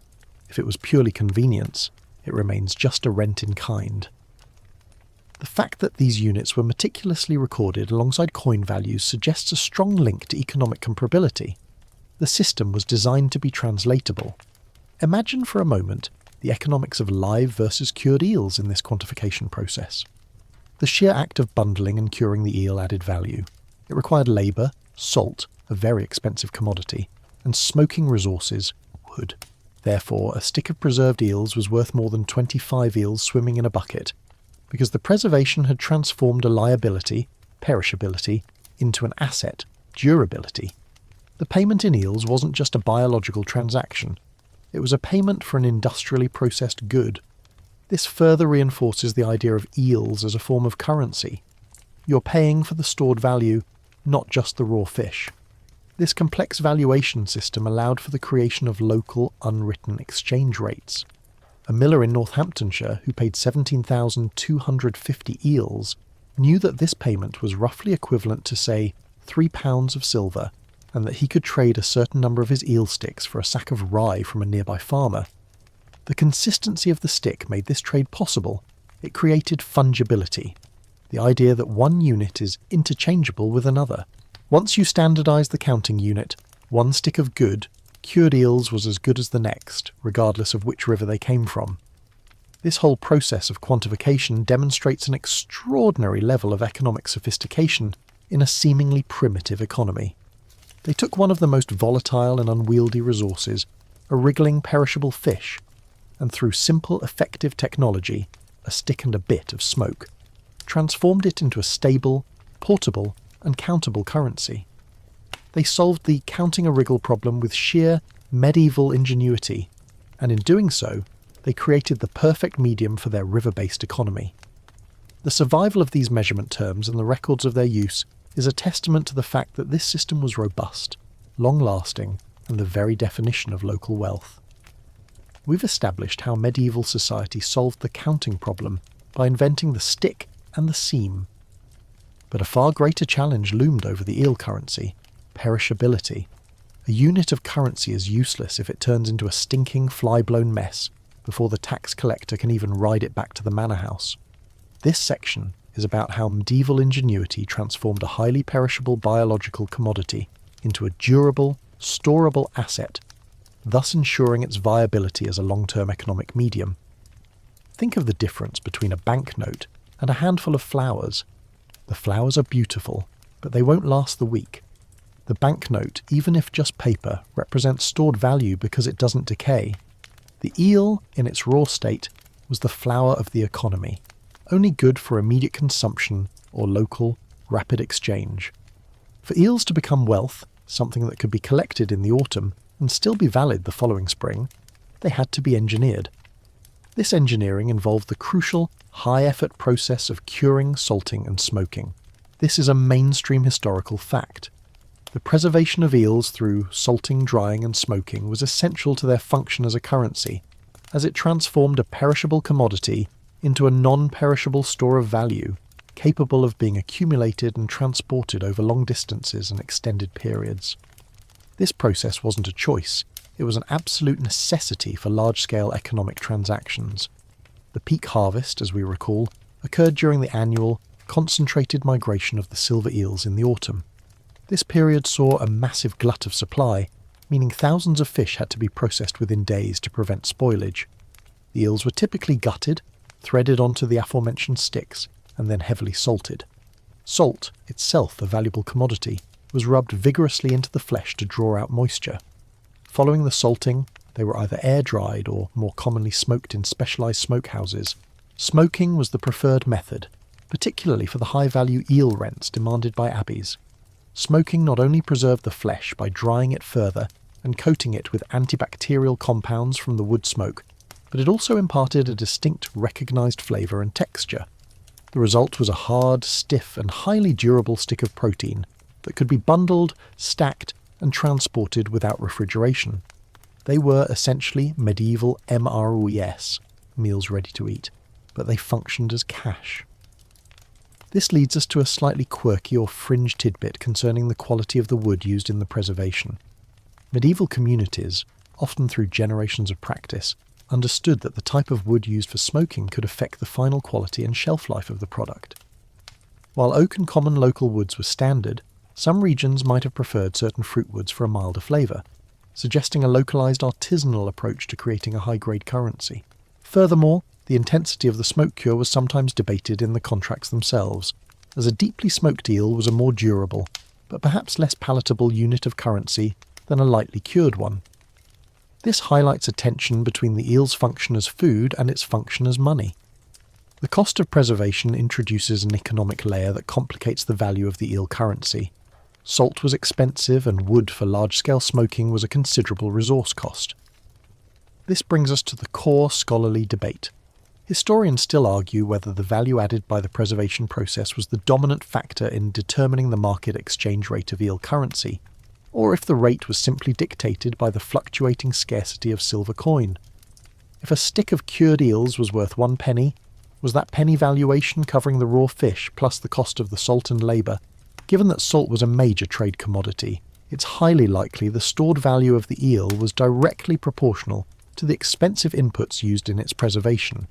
Speaker 1: If it was purely convenience, it remains just a rent in kind. The fact that these units were meticulously recorded alongside coin values suggests a strong link to economic comparability. The system was designed to be translatable. Imagine for a moment the economics of live versus cured eels in this quantification process. The sheer act of bundling and curing the eel added value. It required labour, salt, a very expensive commodity, and smoking resources, wood. Therefore, a stick of preserved eels was worth more than 25 eels swimming in a bucket, because the preservation had transformed a liability, perishability, into an asset, durability. The payment in eels wasn't just a biological transaction, it was a payment for an industrially processed good. This further reinforces the idea of eels as a form of currency. You're paying for the stored value, not just the raw fish. This complex valuation system allowed for the creation of local, unwritten exchange rates. A miller in Northamptonshire who paid 17,250 eels knew that this payment was roughly equivalent to, say, £3 of silver, and that he could trade a certain number of his eel sticks for a sack of rye from a nearby farmer. The consistency of the stick made this trade possible. It created fungibility, the idea that one unit is interchangeable with another. Once you standardised the counting unit, one stick of good, cured eels was as good as the next, regardless of which river they came from. This whole process of quantification demonstrates an extraordinary level of economic sophistication in a seemingly primitive economy. They took one of the most volatile and unwieldy resources, a wriggling perishable fish, and through simple, effective technology, a stick and a bit of smoke, transformed it into a stable, portable, and countable currency. They solved the counting a wriggle problem with sheer medieval ingenuity, and in doing so, they created the perfect medium for their river-based economy. The survival of these measurement terms and the records of their use is a testament to the fact that this system was robust, long-lasting, and the very definition of local wealth. We've established how medieval society solved the counting problem by inventing the stick and the seam. But a far greater challenge loomed over the eel currency: perishability. A unit of currency is useless if it turns into a stinking, fly-blown mess before the tax collector can even ride it back to the manor house. This section is about how medieval ingenuity transformed a highly perishable biological commodity into a durable, storable asset, thus ensuring its viability as a long-term economic medium. Think of the difference between a banknote and a handful of flowers. The flowers are beautiful, but they won't last the week. The banknote, even if just paper, represents stored value because it doesn't decay. The eel, in its raw state, was the flower of the economy, only good for immediate consumption or local, rapid exchange. For eels to become wealth, something that could be collected in the autumn and still be valid the following spring, they had to be engineered. This engineering involved the crucial, high-effort process of curing, salting and smoking. This is a mainstream historical fact. The preservation of eels through salting, drying and smoking was essential to their function as a currency, as it transformed a perishable commodity into a non-perishable store of value, capable of being accumulated and transported over long distances and extended periods. This process wasn't a choice, it was an absolute necessity for large-scale economic transactions. The peak harvest, as we recall, occurred during the annual, concentrated migration of the silver eels in the autumn. This period saw a massive glut of supply, meaning thousands of fish had to be processed within days to prevent spoilage. The eels were typically gutted, threaded onto the aforementioned sticks, and then heavily salted. Salt, itself a valuable commodity, was rubbed vigorously into the flesh to draw out moisture. Following the salting, they were either air-dried or more commonly smoked in specialised smokehouses. Smoking was the preferred method, particularly for the high-value eel rents demanded by abbeys. Smoking not only preserved the flesh by drying it further and coating it with antibacterial compounds from the wood smoke, but it also imparted a distinct recognised flavour and texture. The result was a hard, stiff and highly durable stick of protein that could be bundled, stacked and transported without refrigeration. They were essentially medieval MRES, meals ready to eat, but they functioned as cash. This leads us to a slightly quirky or fringe tidbit concerning the quality of the wood used in the preservation. Medieval communities, often through generations of practice, understood that the type of wood used for smoking could affect the final quality and shelf life of the product. While oak and common local woods were standard, some regions might have preferred certain fruit woods for a milder flavour, suggesting a localised artisanal approach to creating a high-grade currency. Furthermore, the intensity of the smoke cure was sometimes debated in the contracts themselves, as a deeply smoked eel was a more durable, but perhaps less palatable unit of currency than a lightly cured one. This highlights a tension between the eel's function as food and its function as money. The cost of preservation introduces an economic layer that complicates the value of the eel currency. Salt was expensive and wood for large-scale smoking was a considerable resource cost. This brings us to the core scholarly debate. Historians still argue whether the value added by the preservation process was the dominant factor in determining the market exchange rate of eel currency, or if the rate was simply dictated by the fluctuating scarcity of silver coin. If a stick of cured eels was worth 1 penny, was that penny valuation covering the raw fish plus the cost of the salt and labour? Given that salt was a major trade commodity, it's highly likely the stored value of the eel was directly proportional to the expensive inputs used in its preservation.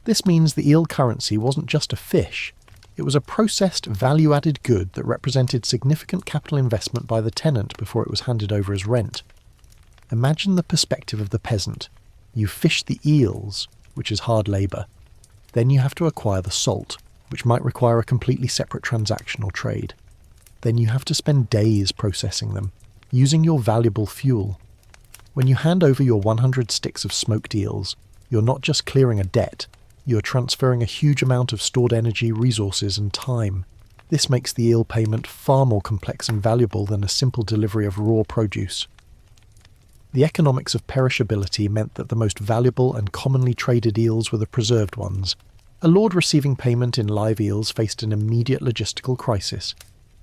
Speaker 1: This means the eel currency wasn't just a fish, It was a processed, value-added good that represented significant capital investment by the tenant before it was handed over as rent. Imagine the perspective of the peasant. You fish the eels, which is hard labour. Then you have to acquire the salt, which might require a completely separate transaction or trade. Then you have to spend days processing them, using your valuable fuel. When you hand over your 100 sticks of smoked eels, you're not just clearing a debt, you're transferring a huge amount of stored energy, resources and time. This makes the eel payment far more complex and valuable than a simple delivery of raw produce. The economics of perishability meant that the most valuable and commonly traded eels were the preserved ones. A lord receiving payment in live eels faced an immediate logistical crisis.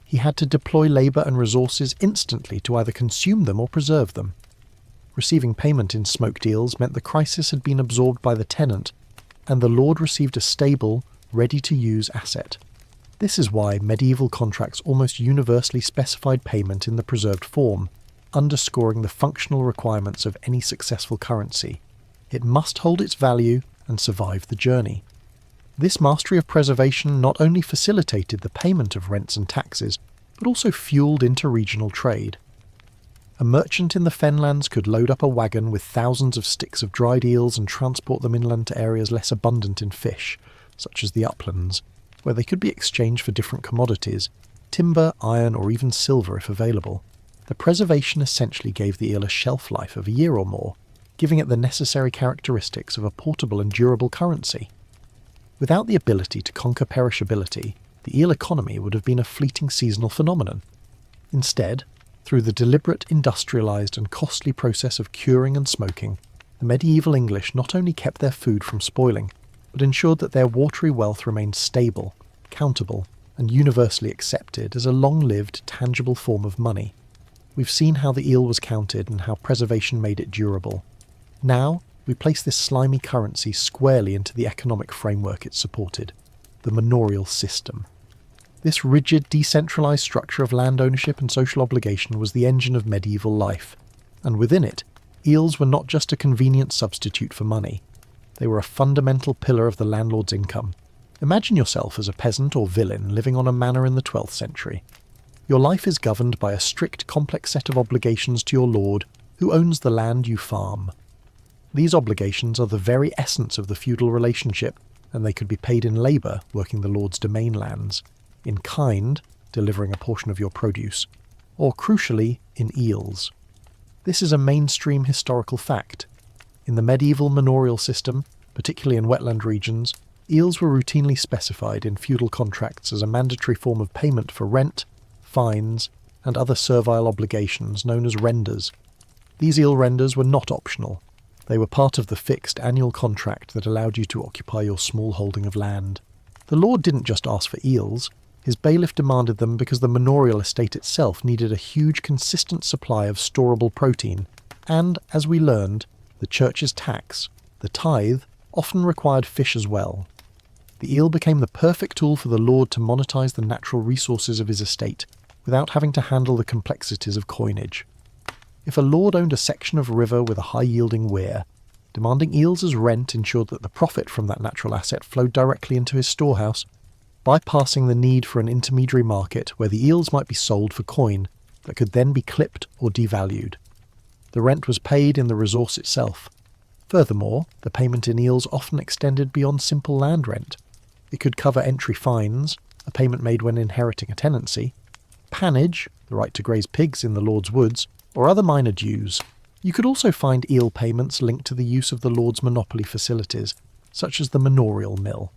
Speaker 1: He had to deploy labour and resources instantly to either consume them or preserve them. Receiving payment in smoked eels meant the crisis had been absorbed by the tenant, and the lord received a stable, ready-to-use asset. This is why medieval contracts almost universally specified payment in the preserved form, underscoring the functional requirements of any successful currency. It must hold its value and survive the journey. This mastery of preservation not only facilitated the payment of rents and taxes, but also fueled interregional trade. A merchant in the fenlands could load up a wagon with thousands of sticks of dried eels and transport them inland to areas less abundant in fish, such as the uplands, where they could be exchanged for different commodities, timber, iron, or even silver if available. The preservation essentially gave the eel a shelf life of a year or more, giving it the necessary characteristics of a portable and durable currency. Without the ability to conquer perishability, the eel economy would have been a fleeting seasonal phenomenon. Instead, through the deliberate, industrialised and costly process of curing and smoking, the medieval English not only kept their food from spoiling, but ensured that their watery wealth remained stable, countable, and universally accepted as a long-lived, tangible form of money. We've seen how the eel was counted and how preservation made it durable. Now, we place this slimy currency squarely into the economic framework it supported, the manorial system. This rigid, decentralised structure of land ownership and social obligation was the engine of medieval life, and within it, eels were not just a convenient substitute for money. They were a fundamental pillar of the landlord's income. Imagine yourself as a peasant or villein living on a manor in the 12th century. Your life is governed by a strict, complex set of obligations to your lord, who owns the land you farm. These obligations are the very essence of the feudal relationship, and they could be paid in labour, working the lord's domain lands, in kind, delivering a portion of your produce, or crucially, in eels. This is a mainstream historical fact. In the medieval manorial system, particularly in wetland regions, eels were routinely specified in feudal contracts as a mandatory form of payment for rent, fines, and other servile obligations known as renders. These eel renders were not optional. They were part of the fixed annual contract that allowed you to occupy your small holding of land. The lord didn't just ask for eels. His bailiff demanded them because the manorial estate itself needed a huge, consistent supply of storable protein, and, as we learned, the church's tax, the tithe, often required fish as well. The eel became the perfect tool for the lord to monetize the natural resources of his estate, without having to handle the complexities of coinage. If a lord owned a section of river with a high-yielding weir, demanding eels as rent ensured that the profit from that natural asset flowed directly into his storehouse, bypassing the need for an intermediary market where the eels might be sold for coin that could then be clipped or devalued. The rent was paid in the resource itself. Furthermore, the payment in eels often extended beyond simple land rent. It could cover entry fines, a payment made when inheriting a tenancy, pannage, the right to graze pigs in the lord's woods, or other minor dues. You could also find eel payments linked to the use of the lord's monopoly facilities, such as the manorial mill.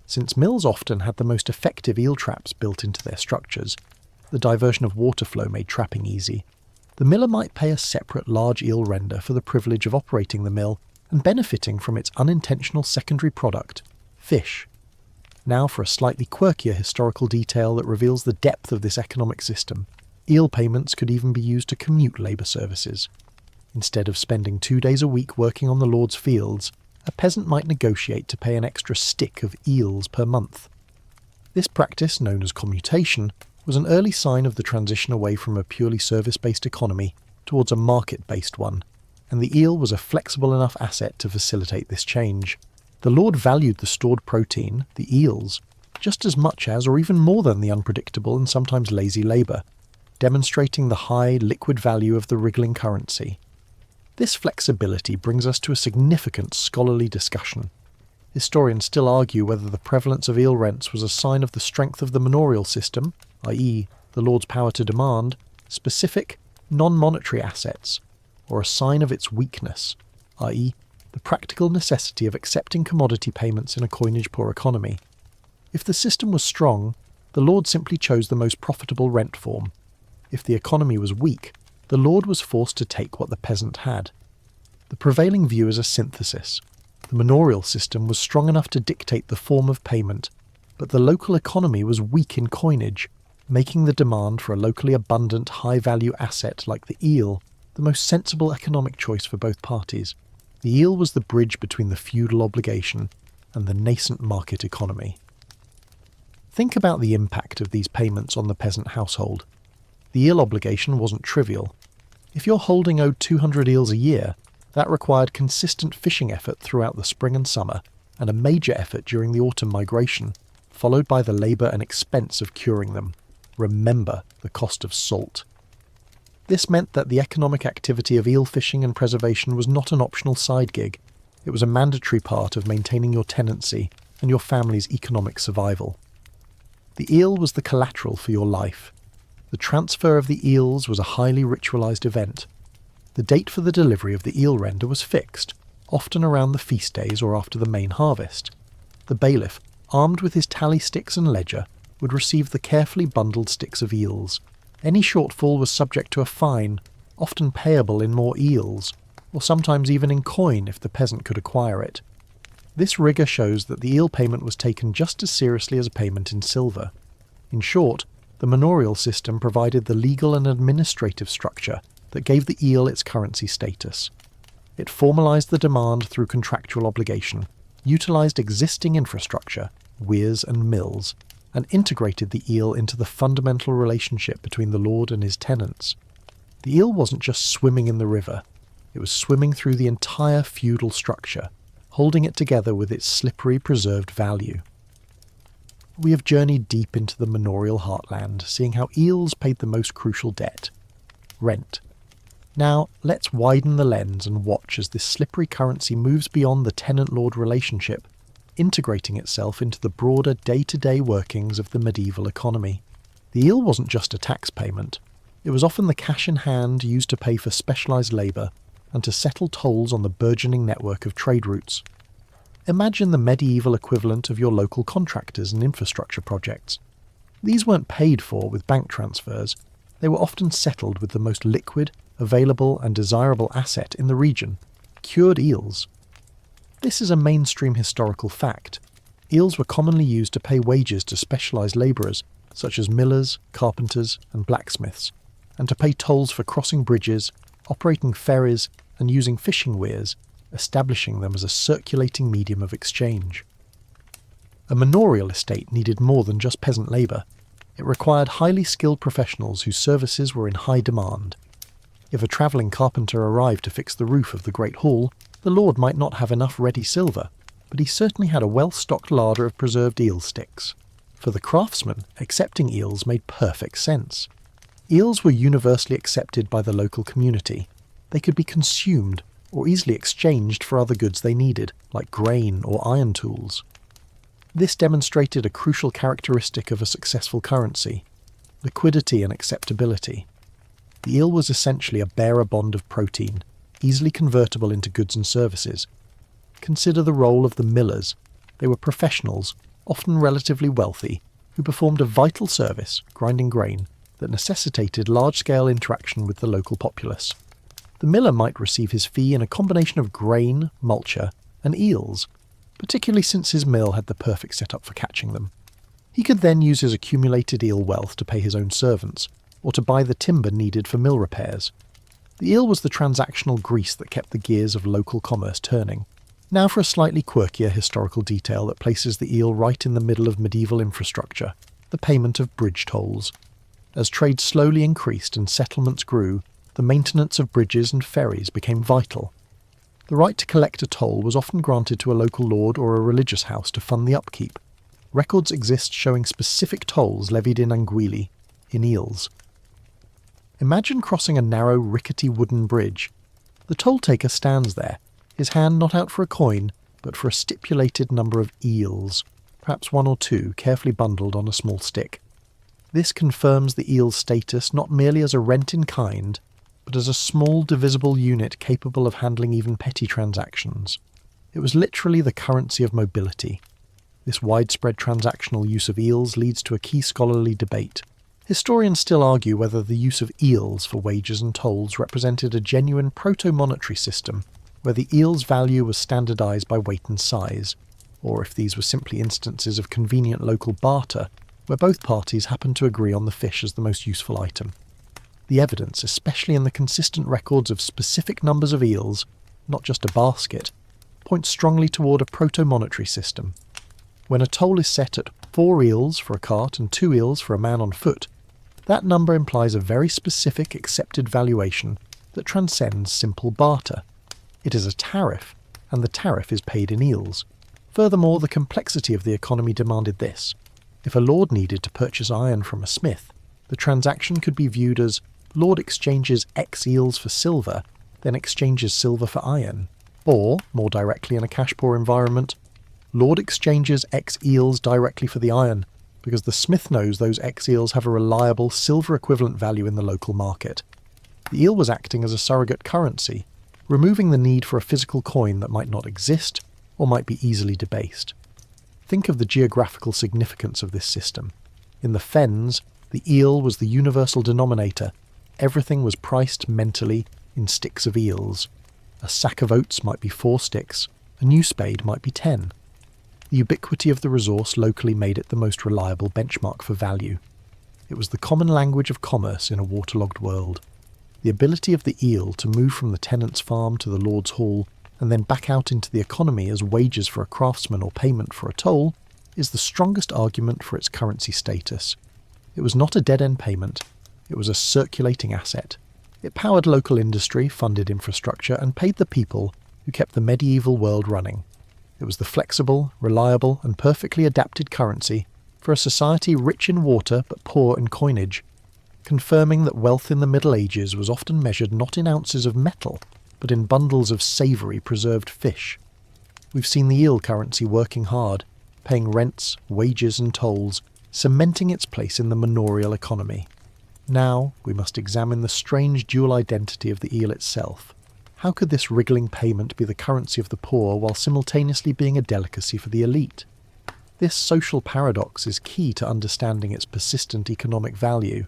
Speaker 1: Since mills often had the most effective eel traps built into their structures, the diversion of water flow made trapping easy. The miller might pay a separate large eel render for the privilege of operating the mill and benefiting from its unintentional secondary product, fish. Now for a slightly quirkier historical detail that reveals the depth of this economic system. Eel payments could even be used to commute labour services. Instead of spending 2 days a week working on the lord's fields, a peasant might negotiate to pay an extra stick of eels per month. This practice, known as commutation, was an early sign of the transition away from a purely service-based economy towards a market-based one, and the eel was a flexible enough asset to facilitate this change. The lord valued the stored protein, the eels, just as much as or even more than the unpredictable and sometimes lazy labour, demonstrating the high liquid value of the wriggling currency. This flexibility brings us to a significant scholarly discussion. Historians still argue whether the prevalence of eel rents was a sign of the strength of the manorial system, i.e. the Lord's power to demand, specific, non-monetary assets, or a sign of its weakness, i.e. the practical necessity of accepting commodity payments in a coinage-poor economy. If the system was strong, the Lord simply chose the most profitable rent form. If the economy was weak, the Lord was forced to take what the peasant had. The prevailing view is a synthesis. The manorial system was strong enough to dictate the form of payment, but the local economy was weak in coinage, making the demand for a locally abundant, high-value asset like the eel the most sensible economic choice for both parties. The eel was the bridge between the feudal obligation and the nascent market economy. Think about the impact of these payments on the peasant household. The eel obligation wasn't trivial. If your holding owed 200 eels a year, that required consistent fishing effort throughout the spring and summer, and a major effort during the autumn migration, followed by the labour and expense of curing them. Remember the cost of salt. This meant that the economic activity of eel fishing and preservation was not an optional side gig. It was a mandatory part of maintaining your tenancy and your family's economic survival. The eel was the collateral for your life. The transfer of the eels was a highly ritualised event. The date for the delivery of the eel render was fixed, often around the feast days or after the main harvest. The bailiff, armed with his tally sticks and ledger, would receive the carefully bundled sticks of eels. Any shortfall was subject to a fine, often payable in more eels, or sometimes even in coin if the peasant could acquire it. This rigour shows that the eel payment was taken just as seriously as a payment in silver. In short, the manorial system provided the legal and administrative structure that gave the eel its currency status. It formalised the demand through contractual obligation, utilised existing infrastructure, weirs and mills, and integrated the eel into the fundamental relationship between the lord and his tenants. The eel wasn't just swimming in the river, it was swimming through the entire feudal structure, holding it together with its slippery preserved value. We have journeyed deep into the manorial heartland, seeing how eels paid the most crucial debt: rent. Now, let's widen the lens and watch as this slippery currency moves beyond the tenant-lord relationship, integrating itself into the broader day-to-day workings of the medieval economy. The eel wasn't just a tax payment. It was often the cash in hand used to pay for specialised labour and to settle tolls on the burgeoning network of trade routes. Imagine the medieval equivalent of your local contractors and infrastructure projects. These weren't paid for with bank transfers. They were often settled with the most liquid, available and desirable asset in the region: cured eels. This is a mainstream historical fact. Eels were commonly used to pay wages to specialised labourers, such as millers, carpenters and blacksmiths, and to pay tolls for crossing bridges, operating ferries and using fishing weirs, establishing them as a circulating medium of exchange. A manorial estate needed more than just peasant labour. It required highly skilled professionals whose services were in high demand. If a travelling carpenter arrived to fix the roof of the Great Hall, the lord might not have enough ready silver, but he certainly had a well-stocked larder of preserved eel sticks. For the craftsman, accepting eels made perfect sense. Eels were universally accepted by the local community. They could be consumed or easily exchanged for other goods they needed, like grain or iron tools. This demonstrated a crucial characteristic of a successful currency: liquidity and acceptability. The eel was essentially a bearer bond of protein, easily convertible into goods and services. Consider the role of the millers. They were professionals, often relatively wealthy, who performed a vital service, grinding grain, that necessitated large-scale interaction with the local populace. The miller might receive his fee in a combination of grain, multure, and eels, particularly since his mill had the perfect setup for catching them. He could then use his accumulated eel wealth to pay his own servants, or to buy the timber needed for mill repairs. The eel was the transactional grease that kept the gears of local commerce turning. Now for a slightly quirkier historical detail that places the eel right in the middle of medieval infrastructure: the payment of bridge tolls. As trade slowly increased and settlements grew, the maintenance of bridges and ferries became vital. The right to collect a toll was often granted to a local lord or a religious house to fund the upkeep. Records exist showing specific tolls levied in Anguilli, in Eels. Imagine crossing a narrow, rickety wooden bridge. The toll taker stands there, his hand not out for a coin, but for a stipulated number of eels, perhaps one or two, carefully bundled on a small stick. This confirms the eel's status not merely as a rent in kind, but as a small divisible unit capable of handling even petty transactions. It was literally the currency of mobility. This widespread transactional use of eels leads to a key scholarly debate. Historians still argue whether the use of eels for wages and tolls represented a genuine proto-monetary system, where the eel's value was standardised by weight and size, or if these were simply instances of convenient local barter, where both parties happened to agree on the fish as the most useful item. The evidence, especially in the consistent records of specific numbers of eels, not just a basket, points strongly toward a proto-monetary system. When a toll is set at 4 eels for a cart and 2 eels for a man on foot, that number implies a very specific accepted valuation that transcends simple barter. It is a tariff, and the tariff is paid in eels. Furthermore, the complexity of the economy demanded this. If a lord needed to purchase iron from a smith, the transaction could be viewed as lord exchanges X eels for silver, then exchanges silver for iron. Or, more directly in a cash-poor environment, lord exchanges X eels directly for the iron, because the smith knows those X eels have a reliable silver-equivalent value in the local market. The eel was acting as a surrogate currency, removing the need for a physical coin that might not exist or might be easily debased. Think of the geographical significance of this system. In the fens, the eel was the universal denominator. Everything was priced mentally in sticks of eels. A sack of oats might be 4 sticks, a new spade might be 10. The ubiquity of the resource locally made it the most reliable benchmark for value. It was the common language of commerce in a waterlogged world. The ability of the eel to move from the tenant's farm to the lord's hall and then back out into the economy as wages for a craftsman or payment for a toll is the strongest argument for its currency status. It was not a dead-end payment, it was a circulating asset. It powered local industry, funded infrastructure, and paid the people who kept the medieval world running. It was the flexible, reliable, and perfectly adapted currency for a society rich in water but poor in coinage, confirming that wealth in the Middle Ages was often measured not in ounces of metal, but in bundles of savoury preserved fish. We've seen the eel currency working hard, paying rents, wages and tolls, cementing its place in the manorial economy. Now we must examine the strange dual identity of the eel itself. How could this wriggling payment be the currency of the poor while simultaneously being a delicacy for the elite? This social paradox is key to understanding its persistent economic value.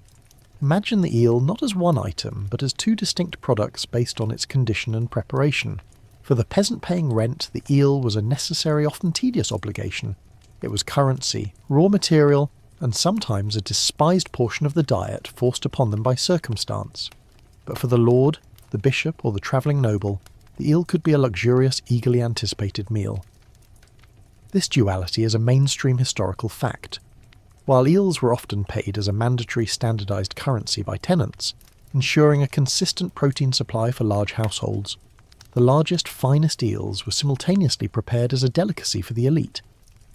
Speaker 1: Imagine the eel not as one item, but as 2 distinct products based on its condition and preparation. For the peasant paying rent, the eel was a necessary, often tedious obligation. It was currency, raw material, and sometimes a despised portion of the diet forced upon them by circumstance. But for the lord, the bishop, or the travelling noble, the eel could be a luxurious, eagerly anticipated meal. This duality is a mainstream historical fact. While eels were often paid as a mandatory standardised currency by tenants, ensuring a consistent protein supply for large households, the largest, finest eels were simultaneously prepared as a delicacy for the elite,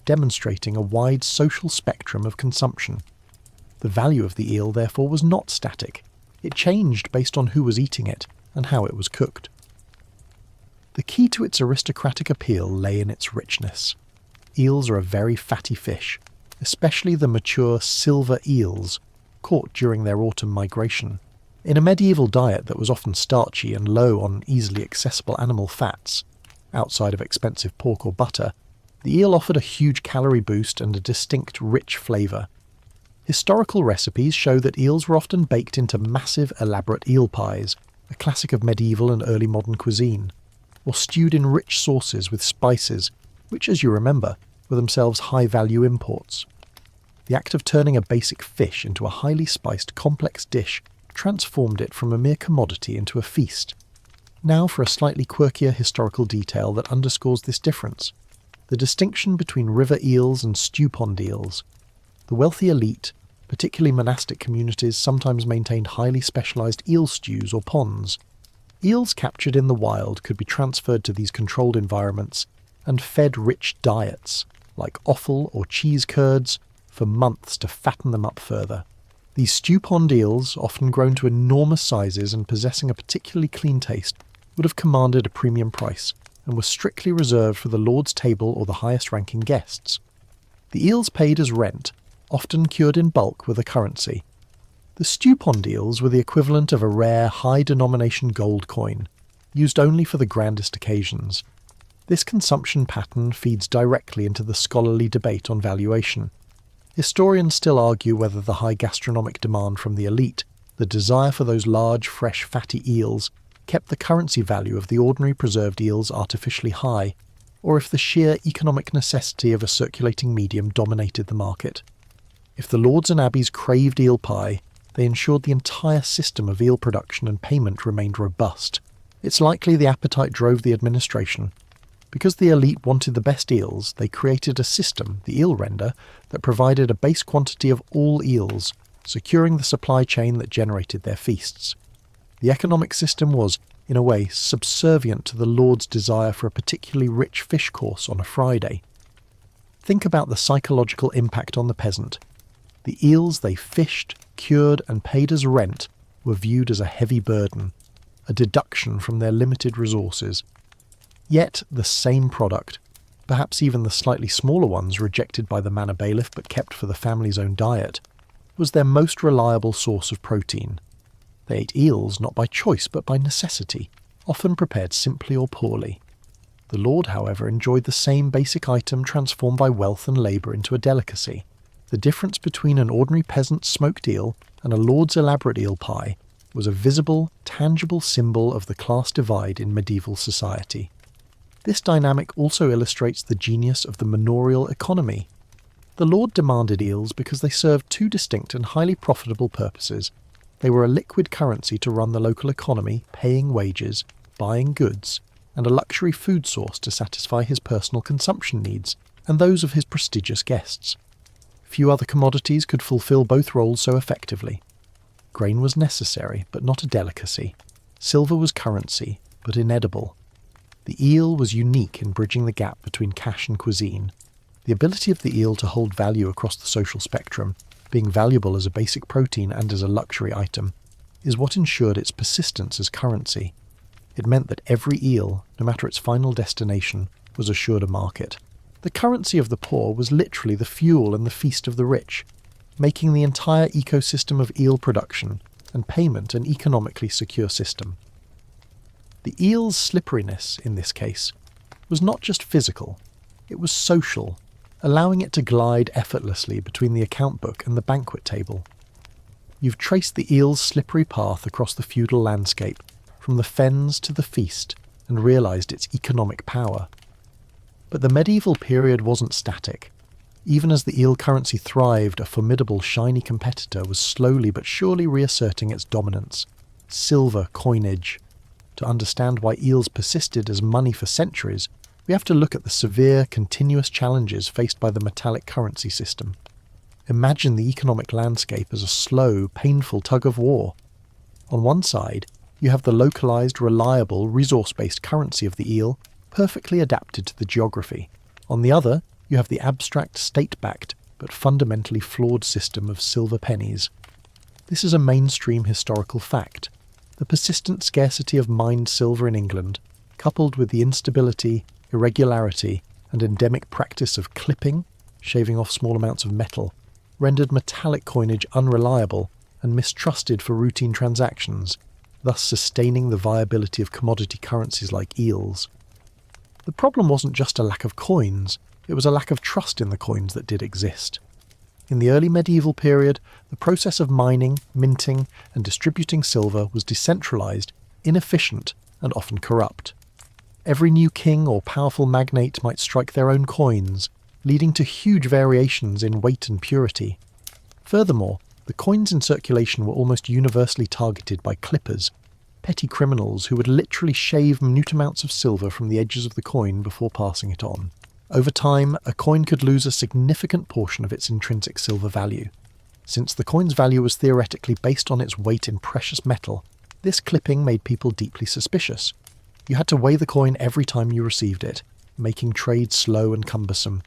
Speaker 1: demonstrating a wide social spectrum of consumption. The value of the eel, therefore, was not static. It changed based on who was eating it and how it was cooked. The key to its aristocratic appeal lay in its richness. Eels are a very fatty fish, especially the mature silver eels, caught during their autumn migration. In a medieval diet that was often starchy and low on easily accessible animal fats, outside of expensive pork or butter, the eel offered a huge calorie boost and a distinct, rich flavour. Historical recipes show that eels were often baked into massive, elaborate eel pies, a classic of medieval and early modern cuisine, or stewed in rich sauces with spices, which, as you remember, were themselves high-value imports. The act of turning a basic fish into a highly spiced, complex dish transformed it from a mere commodity into a feast. Now for a slightly quirkier historical detail that underscores this difference: the distinction between river eels and stew pond eels. The wealthy elite, particularly monastic communities, sometimes maintained highly specialised eel stews or ponds. Eels captured in the wild could be transferred to these controlled environments and fed rich diets, like offal or cheese curds, for months to fatten them up further. These stew-pond eels, often grown to enormous sizes and possessing a particularly clean taste, would have commanded a premium price, and were strictly reserved for the lord's table or the highest-ranking guests. The eels paid as rent, often cured in bulk with a currency. The stew-pond eels were the equivalent of a rare, high-denomination gold coin, used only for the grandest occasions. This consumption pattern feeds directly into the scholarly debate on valuation. Historians still argue whether the high gastronomic demand from the elite, the desire for those large, fresh, fatty eels, kept the currency value of the ordinary preserved eels artificially high, or if the sheer economic necessity of a circulating medium dominated the market. If the lords and abbeys craved eel pie, they ensured the entire system of eel production and payment remained robust. It's likely the appetite drove the administration. Because the elite wanted the best eels, they created a system, the eel render, that provided a base quantity of all eels, securing the supply chain that generated their feasts. The economic system was, in a way, subservient to the lord's desire for a particularly rich fish course on a Friday. Think about the psychological impact on the peasant. The eels they fished, cured, and paid as rent were viewed as a heavy burden, a deduction from their limited resources. Yet the same product, perhaps even the slightly smaller ones rejected by the manor bailiff but kept for the family's own diet, was their most reliable source of protein. They ate eels not by choice but by necessity, often prepared simply or poorly. The lord, however, enjoyed the same basic item transformed by wealth and labour into a delicacy. The difference between an ordinary peasant's smoked eel and a lord's elaborate eel pie was a visible, tangible symbol of the class divide in medieval society. This dynamic also illustrates the genius of the manorial economy. The lord demanded eels because they served two distinct and highly profitable purposes. They were a liquid currency to run the local economy, paying wages, buying goods, and a luxury food source to satisfy his personal consumption needs and those of his prestigious guests. Few other commodities could fulfill both roles so effectively. Grain was necessary, but not a delicacy. Silver was currency, but inedible. The eel was unique in bridging the gap between cash and cuisine. The ability of the eel to hold value across the social spectrum, being valuable as a basic protein and as a luxury item, is what ensured its persistence as currency. It meant that every eel, no matter its final destination, was assured a market. The currency of the poor was literally the fuel and the feast of the rich, making the entire ecosystem of eel production and payment an economically secure system. The eel's slipperiness, in this case, was not just physical, it was social, allowing it to glide effortlessly between the account book and the banquet table. You've traced the eel's slippery path across the feudal landscape, from the fens to the feast, and realised its economic power. But the medieval period wasn't static. Even as the eel currency thrived, a formidable, shiny competitor was slowly but surely reasserting its dominance: silver coinage. To understand why eels persisted as money for centuries, we have to look at the severe, continuous challenges faced by the metallic currency system. Imagine the economic landscape as a slow, painful tug-of-war. On one side, you have the localised, reliable, resource-based currency of the eel, perfectly adapted to the geography. On the other, you have the abstract, state-backed, but fundamentally flawed system of silver pennies. This is a mainstream historical fact. The persistent scarcity of mined silver in England, coupled with the instability, irregularity, and endemic practice of clipping, shaving off small amounts of metal, rendered metallic coinage unreliable and mistrusted for routine transactions, thus sustaining the viability of commodity currencies like eels. The problem wasn't just a lack of coins, it was a lack of trust in the coins that did exist. In the early medieval period, the process of mining, minting, and distributing silver was decentralized, inefficient, and often corrupt. Every new king or powerful magnate might strike their own coins, leading to huge variations in weight and purity. Furthermore, the coins in circulation were almost universally targeted by clippers, petty criminals who would literally shave minute amounts of silver from the edges of the coin before passing it on. Over time, a coin could lose a significant portion of its intrinsic silver value. Since the coin's value was theoretically based on its weight in precious metal, this clipping made people deeply suspicious. You had to weigh the coin every time you received it, making trade slow and cumbersome.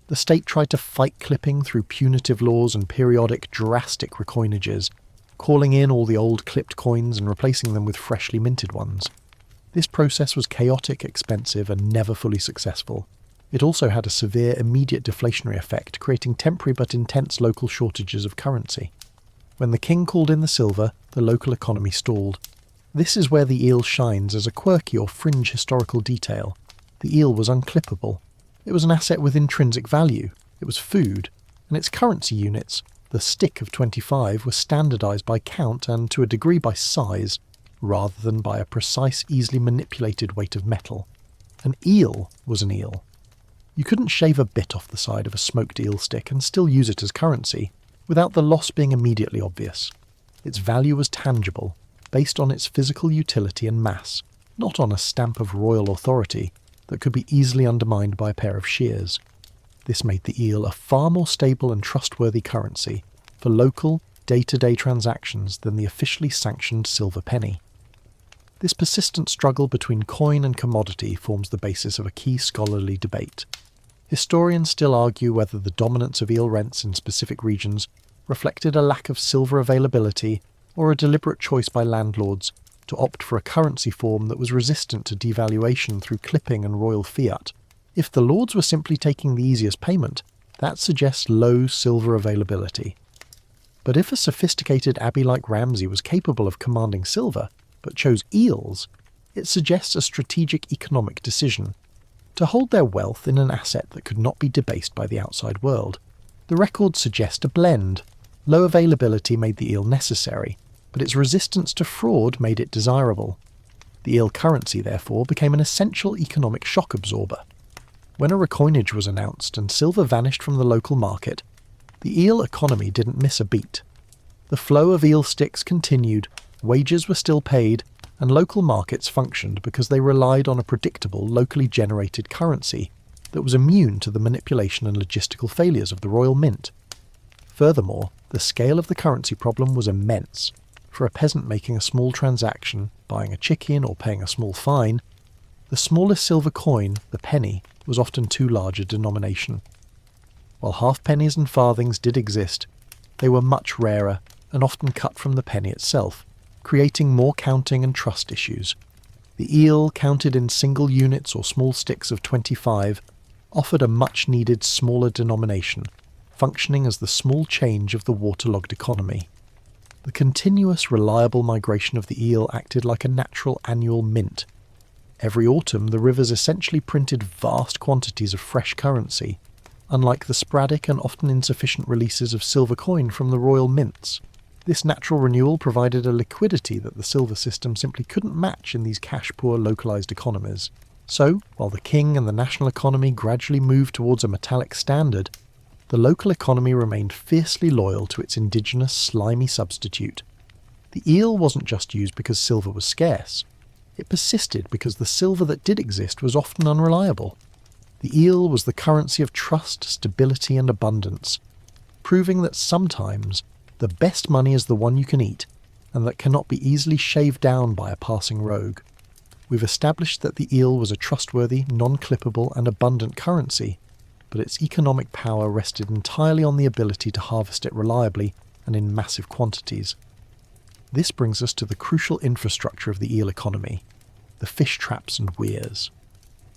Speaker 1: The state tried to fight clipping through punitive laws and periodic, drastic recoinages, calling in all the old clipped coins and replacing them with freshly minted ones. This process was chaotic, expensive, and never fully successful. It also had a severe immediate deflationary effect, creating temporary but intense local shortages of currency. When the king called in the silver, the local economy stalled. This is where the eel shines as a quirky or fringe historical detail. The eel was unclippable. It was an asset with intrinsic value. It was food, and its currency units, the stick of 25, were standardised by count and, to a degree, by size, rather than by a precise, easily manipulated weight of metal. An eel was an eel. You couldn't shave a bit off the side of a smoked eel stick and still use it as currency, without the loss being immediately obvious. Its value was tangible, based on its physical utility and mass, not on a stamp of royal authority that could be easily undermined by a pair of shears. This made the eel a far more stable and trustworthy currency for local, day-to-day transactions than the officially sanctioned silver penny. This persistent struggle between coin and commodity forms the basis of a key scholarly debate. Historians still argue whether the dominance of eel rents in specific regions reflected a lack of silver availability or a deliberate choice by landlords to opt for a currency form that was resistant to devaluation through clipping and royal fiat. If the lords were simply taking the easiest payment, that suggests low silver availability. But if a sophisticated abbey like Ramsey was capable of commanding silver, but chose eels, it suggests a strategic economic decision to hold their wealth in an asset that could not be debased by the outside world. The records suggest a blend. Low availability made the eel necessary, but its resistance to fraud made it desirable. The eel currency, therefore, became an essential economic shock absorber. When a recoinage was announced and silver vanished from the local market, the eel economy didn't miss a beat. The flow of eel sticks continued, wages were still paid, and local markets functioned because they relied on a predictable, locally generated currency that was immune to the manipulation and logistical failures of the royal mint. Furthermore, the scale of the currency problem was immense. For a peasant making a small transaction, buying a chicken or paying a small fine, the smallest silver coin, the penny, was often too large a denomination. While halfpennies and farthings did exist, they were much rarer and often cut from the penny itself, creating more counting and trust issues. The eel, counted in single units or small sticks of 25, offered a much-needed smaller denomination, functioning as the small change of the waterlogged economy. The continuous, reliable migration of the eel acted like a natural annual mint. Every autumn, the rivers essentially printed vast quantities of fresh currency, unlike the sporadic and often insufficient releases of silver coin from the royal mints. This natural renewal provided a liquidity that the silver system simply couldn't match in these cash-poor localized economies. So, while the king and the national economy gradually moved towards a metallic standard, the local economy remained fiercely loyal to its indigenous, slimy substitute. The eel wasn't just used because silver was scarce. It persisted because the silver that did exist was often unreliable. The eel was the currency of trust, stability, and abundance, proving that sometimes the best money is the one you can eat, and that cannot be easily shaved down by a passing rogue. We've established that the eel was a trustworthy, non-clippable, and abundant currency, but its economic power rested entirely on the ability to harvest it reliably and in massive quantities. This brings us to the crucial infrastructure of the eel economy, the fish traps and weirs.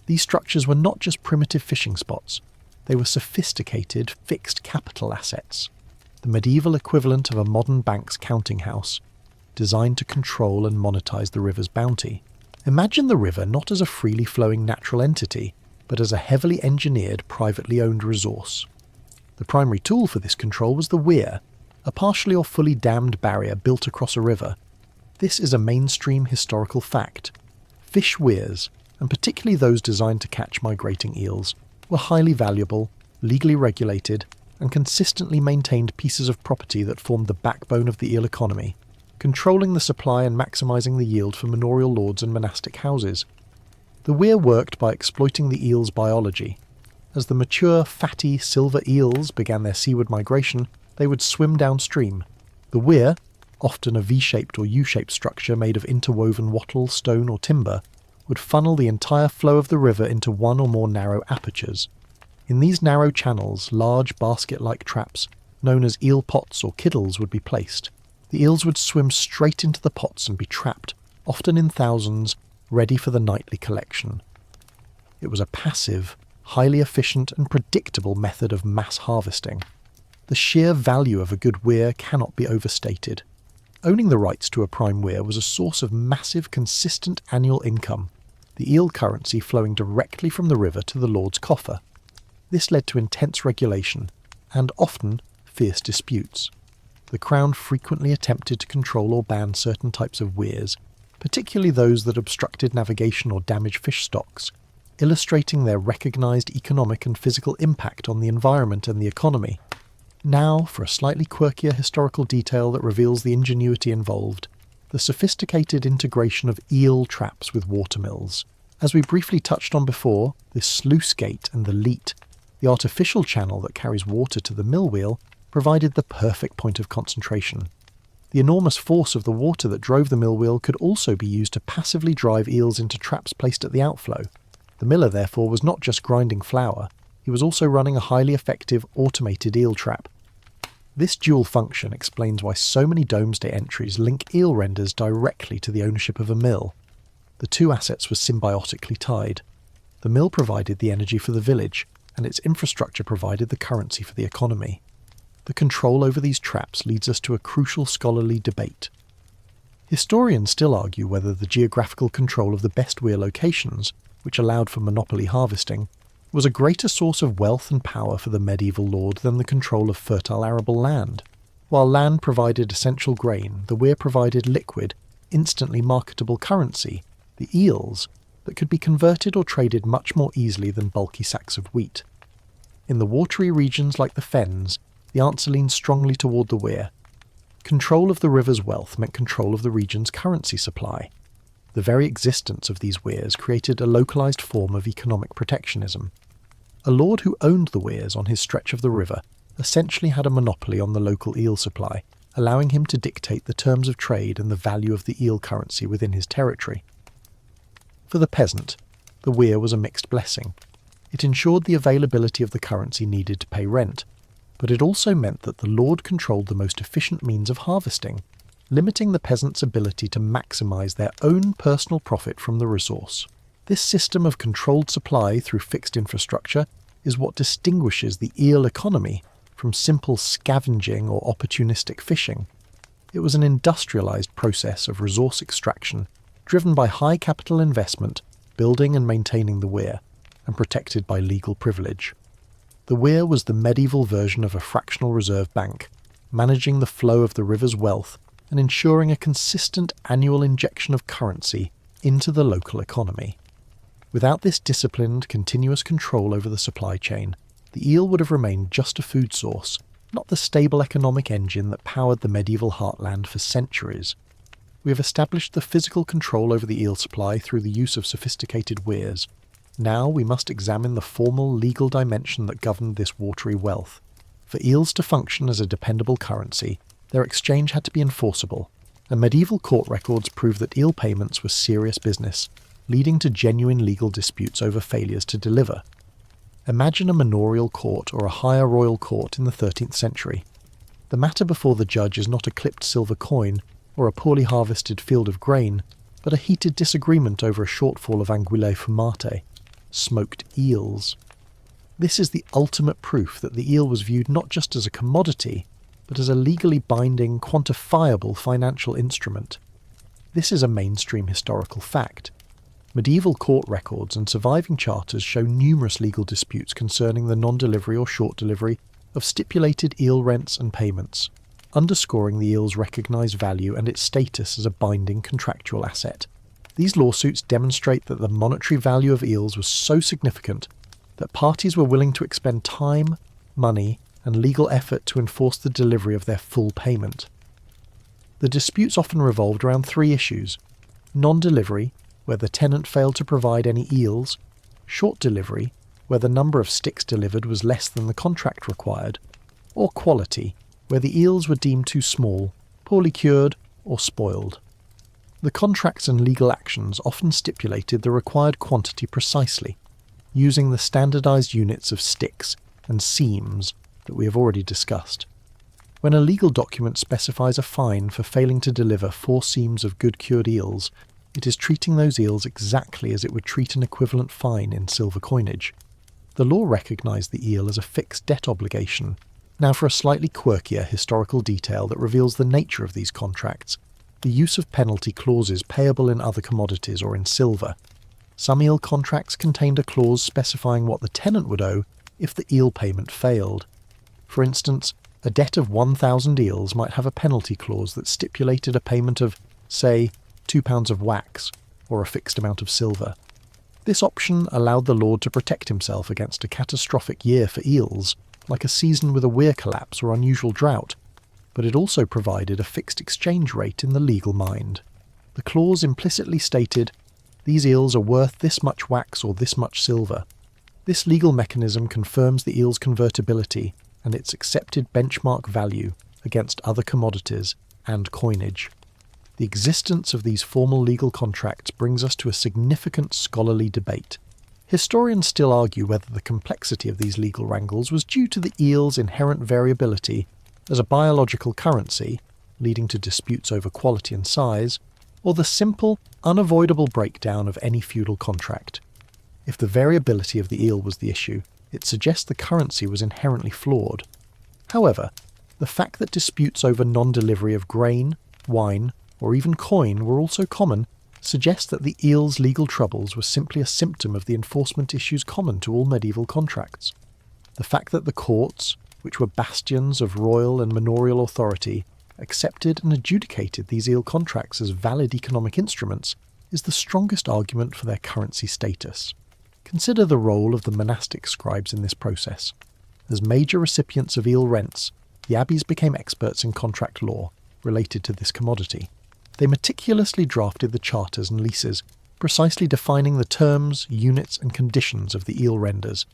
Speaker 1: These structures were not just primitive fishing spots, they were sophisticated, fixed capital assets, the medieval equivalent of a modern bank's counting house, designed to control and monetize the river's bounty. Imagine the river not as a freely flowing natural entity, but as a heavily engineered, privately owned resource. The primary tool for this control was the weir, a partially or fully dammed barrier built across a river. This is a mainstream historical fact. Fish weirs, and particularly those designed to catch migrating eels, were highly valuable, legally regulated, and consistently maintained pieces of property that formed the backbone of the eel economy, controlling the supply and maximising the yield for manorial lords and monastic houses. The weir worked by exploiting the eel's biology. As the mature, fatty, silver eels began their seaward migration, they would swim downstream. The weir, often a V-shaped or U-shaped structure made of interwoven wattle, stone or timber, would funnel the entire flow of the river into one or more narrow apertures. In these narrow channels, large basket-like traps, known as eel pots or kiddles, would be placed. The eels would swim straight into the pots and be trapped, often in thousands, ready for the nightly collection. It was a passive, highly efficient and predictable method of mass harvesting. The sheer value of a good weir cannot be overstated. Owning the rights to a prime weir was a source of massive, consistent annual income, the eel currency flowing directly from the river to the lord's coffer. This led to intense regulation, and often fierce disputes. The Crown frequently attempted to control or ban certain types of weirs, particularly those that obstructed navigation or damaged fish stocks, illustrating their recognised economic and physical impact on the environment and the economy. Now, for a slightly quirkier historical detail that reveals the ingenuity involved, the sophisticated integration of eel traps with watermills. As we briefly touched on before, this sluice gate and the leat, the artificial channel that carries water to the mill wheel, provided the perfect point of concentration. The enormous force of the water that drove the mill wheel could also be used to passively drive eels into traps placed at the outflow. The miller, therefore, was not just grinding flour, he was also running a highly effective automated eel trap. This dual function explains why so many Domesday entries link eel renders directly to the ownership of a mill. The two assets were symbiotically tied. The mill provided the energy for the village, and its infrastructure provided the currency for the economy. The control over these traps leads us to a crucial scholarly debate. Historians still argue whether the geographical control of the best weir locations, which allowed for monopoly harvesting, was a greater source of wealth and power for the medieval lord than the control of fertile arable land. While land provided essential grain, the weir provided liquid, instantly marketable currency, the eels, that could be converted or traded much more easily than bulky sacks of wheat. In the watery regions like the fens, the answer leaned strongly toward the weir. Control of the river's wealth meant control of the region's currency supply. The very existence of these weirs created a localised form of economic protectionism. A lord who owned the weirs on his stretch of the river essentially had a monopoly on the local eel supply, allowing him to dictate the terms of trade and the value of the eel currency within his territory. For the peasant, the weir was a mixed blessing. It ensured the availability of the currency needed to pay rent, but it also meant that the lord controlled the most efficient means of harvesting, limiting the peasants' ability to maximise their own personal profit from the resource. This system of controlled supply through fixed infrastructure is what distinguishes the eel economy from simple scavenging or opportunistic fishing. It was an industrialised process of resource extraction, driven by high capital investment, building and maintaining the weir, and protected by legal privilege. The weir was the medieval version of a fractional reserve bank, managing the flow of the river's wealth and ensuring a consistent annual injection of currency into the local economy. Without this disciplined, continuous control over the supply chain, the eel would have remained just a food source, not the stable economic engine that powered the medieval heartland for centuries. We have established the physical control over the eel supply through the use of sophisticated weirs. Now we must examine the formal legal dimension that governed this watery wealth. For eels to function as a dependable currency, their exchange had to be enforceable, and medieval court records prove that eel payments were serious business, leading to genuine legal disputes over failures to deliver. Imagine a manorial court or a higher royal court in the 13th century. The matter before the judge is not a clipped silver coin or a poorly harvested field of grain, but a heated disagreement over a shortfall of anguille fumate, smoked eels. This is the ultimate proof that the eel was viewed not just as a commodity, but as a legally binding, quantifiable financial instrument. This is a mainstream historical fact. Medieval court records and surviving charters show numerous legal disputes concerning the non-delivery or short delivery of stipulated eel rents and payments, underscoring the eel's recognised value and its status as a binding contractual asset. These lawsuits demonstrate that the monetary value of eels was so significant that parties were willing to expend time, money, and legal effort to enforce the delivery of their full payment. The disputes often revolved around three issues: non-delivery, where the tenant failed to provide any eels; short delivery, where the number of sticks delivered was less than the contract required; or quality, where the eels were deemed too small, poorly cured, or spoiled. The contracts and legal actions often stipulated the required quantity precisely. using the standardized units of sticks and seams that we have already discussed. When a legal document specifies a fine for failing to deliver 4 seams of good cured eels, it is treating those eels exactly as it would treat an equivalent fine in silver coinage. The law recognised the eel as a fixed debt obligation. Now for a slightly quirkier historical detail that reveals the nature of these contracts: the use of penalty clauses payable in other commodities or in silver. Some eel contracts contained a clause specifying what the tenant would owe if the eel payment failed. For instance, a debt of 1,000 eels might have a penalty clause that stipulated a payment of, say, £2 of wax, or a fixed amount of silver. This option allowed the lord to protect himself against a catastrophic year for eels, like a season with a weir collapse or unusual drought, but it also provided a fixed exchange rate in the legal mind. The clause implicitly stated, "These eels are worth this much wax or this much silver." This legal mechanism confirms the eel's convertibility and its accepted benchmark value against other commodities and coinage. The existence of these formal legal contracts brings us to a significant scholarly debate. Historians still argue whether the complexity of these legal wrangles was due to the eel's inherent variability as a biological currency, leading to disputes over quality and size, or the simple, unavoidable breakdown of any feudal contract. If the variability of the eel was the issue, it suggests the currency was inherently flawed. However, the fact that disputes over non-delivery of grain, wine, or even coin were also common suggests that the eel's legal troubles were simply a symptom of the enforcement issues common to all medieval contracts. The fact that the courts, which were bastions of royal and manorial authority, accepted and adjudicated these eel contracts as valid economic instruments is the strongest argument for their currency status. Consider the role of the monastic scribes in this process. As major recipients of eel rents, the abbeys became experts in contract law related to this commodity. They meticulously drafted the charters and leases, precisely defining the terms, units and conditions of the eel renders.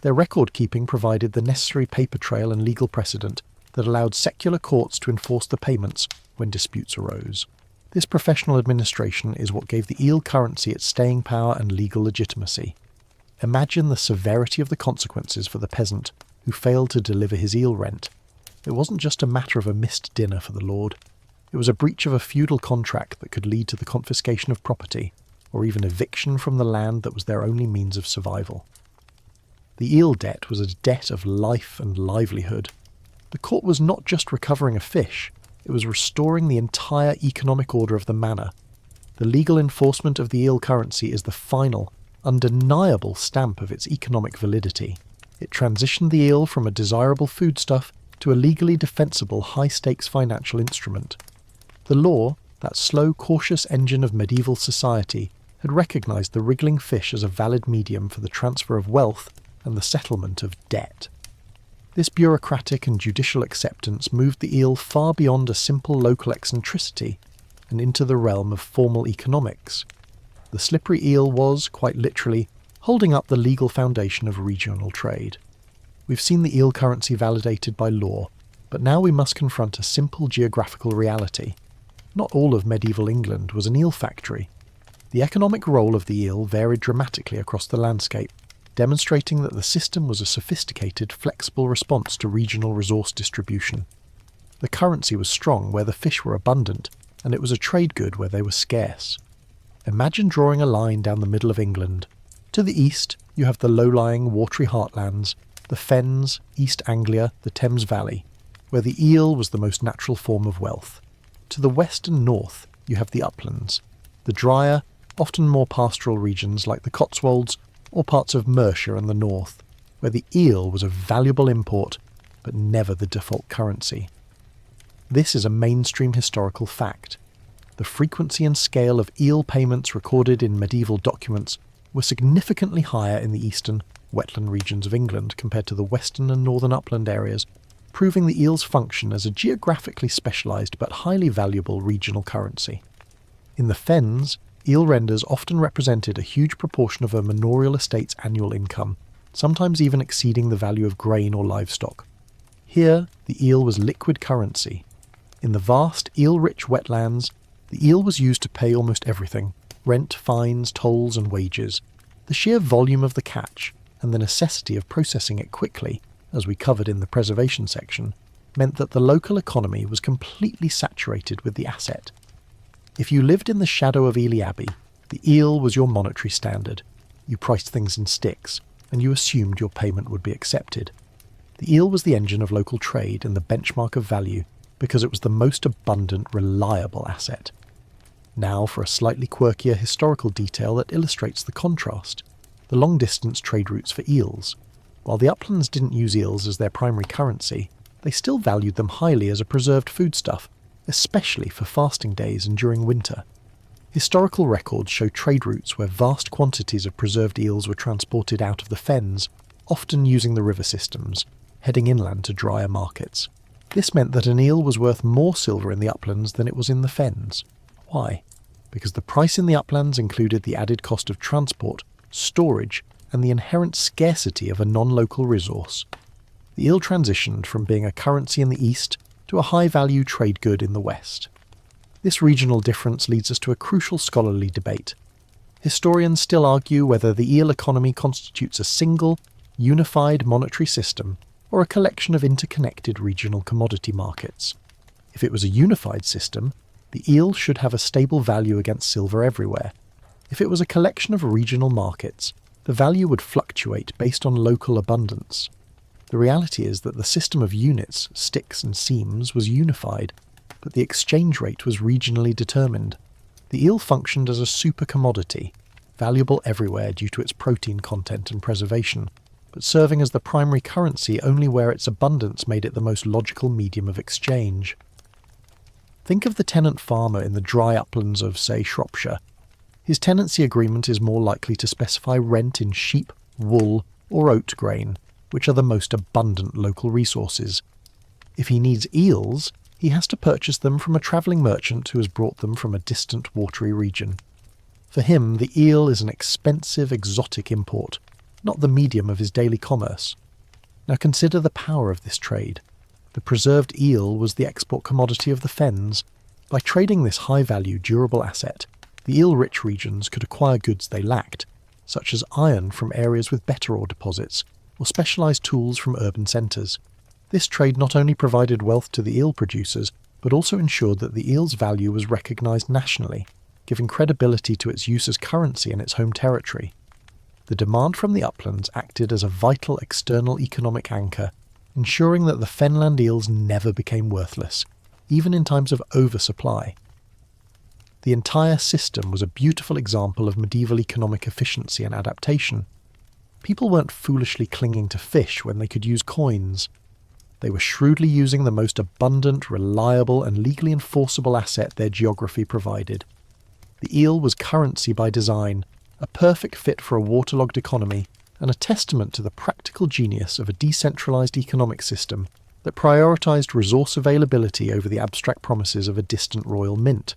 Speaker 1: Their record-keeping provided the necessary paper trail and legal precedent that allowed secular courts to enforce the payments when disputes arose. This professional administration is what gave the eel currency its staying power and legal legitimacy. Imagine the severity of the consequences for the peasant who failed to deliver his eel rent. It wasn't just a matter of a missed dinner for the lord. It was a breach of a feudal contract that could lead to the confiscation of property, or even eviction from the land that was their only means of survival. The eel debt was a debt of life and livelihood. The court was not just recovering a fish, it was restoring the entire economic order of the manor. The legal enforcement of the eel currency is the final, undeniable stamp of its economic validity. It transitioned the eel from a desirable foodstuff to a legally defensible high-stakes financial instrument. The law, that slow, cautious engine of medieval society, had recognised the wriggling fish as a valid medium for the transfer of wealth and the settlement of debt. This bureaucratic and judicial acceptance moved the eel far beyond a simple local eccentricity and into the realm of formal economics. The slippery eel was, quite literally, holding up the legal foundation of regional trade. We've seen the eel currency validated by law, but now we must confront a simple geographical reality. Not all of medieval England was an eel factory. The economic role of the eel varied dramatically across the landscape, demonstrating that the system was a sophisticated, flexible response to regional resource distribution. The currency was strong where the fish were abundant, and it was a trade good where they were scarce. Imagine drawing a line down the middle of England. To the east, you have the low-lying, watery heartlands, the fens, East Anglia, the Thames Valley, where the eel was the most natural form of wealth. To the west and north, you have the uplands, the drier, often more pastoral regions like the Cotswolds or parts of Mercia and the north, where the eel was a valuable import, but never the default currency. This is a mainstream historical fact. The frequency and scale of eel payments recorded in medieval documents were significantly higher in the eastern, wetland regions of England compared to the western and northern upland areas, proving the eel's function as a geographically specialised but highly valuable regional currency. In the fens, eel renders often represented a huge proportion of a manorial estate's annual income, sometimes even exceeding the value of grain or livestock. Here, the eel was liquid currency. In the vast, eel-rich wetlands, the eel was used to pay almost everything: rent, fines, tolls and wages. The sheer volume of the catch and the necessity of processing it quickly, as we covered in the preservation section, meant that the local economy was completely saturated with the asset. If you lived in the shadow of Ely Abbey, the eel was your monetary standard. You priced things in sticks, and you assumed your payment would be accepted. The eel was the engine of local trade and the benchmark of value because it was the most abundant, reliable asset. Now for a slightly quirkier historical detail that illustrates the contrast: the long-distance trade routes for eels. While the uplands didn't use eels as their primary currency, they still valued them highly as a preserved foodstuff, especially for fasting days and during winter. Historical records show trade routes where vast quantities of preserved eels were transported out of the fens, often using the river systems, heading inland to drier markets. This meant that an eel was worth more silver in the uplands than it was in the fens. Why? Because the price in the uplands included the added cost of transport, storage, and the inherent scarcity of a non-local resource. The eel transitioned from being a currency in the east to a high-value trade good in the west. This regional difference leads us to a crucial scholarly debate. Historians still argue whether the eel economy constitutes a single, unified monetary system or a collection of interconnected regional commodity markets. If it was a unified system, the eel should have a stable value against silver everywhere. If it was a collection of regional markets, the value would fluctuate based on local abundance. The reality is that the system of units, sticks and seams was unified, but the exchange rate was regionally determined. The eel functioned as a super commodity, valuable everywhere due to its protein content and preservation, but serving as the primary currency only where its abundance made it the most logical medium of exchange. Think of the tenant farmer in the dry uplands of, say, Shropshire. His tenancy agreement is more likely to specify rent in sheep, wool, or oat grain, which are the most abundant local resources. If he needs eels, he has to purchase them from a travelling merchant who has brought them from a distant watery region. For him, the eel is an expensive, exotic import, not the medium of his daily commerce. Now consider the power of this trade. The preserved eel was the export commodity of the fens. By trading this high-value, durable asset, the eel-rich regions could acquire goods they lacked, such as iron from areas with better ore deposits, or specialised tools from urban centres. This trade not only provided wealth to the eel producers, but also ensured that the eel's value was recognised nationally, giving credibility to its use as currency in its home territory. The demand from the uplands acted as a vital external economic anchor, ensuring that the fenland eels never became worthless, even in times of oversupply. The entire system was a beautiful example of medieval economic efficiency and adaptation. People weren't foolishly clinging to fish when they could use coins. They were shrewdly using the most abundant, reliable, and legally enforceable asset their geography provided. The eel was currency by design, a perfect fit for a waterlogged economy, and a testament to the practical genius of a decentralised economic system that prioritised resource availability over the abstract promises of a distant royal mint.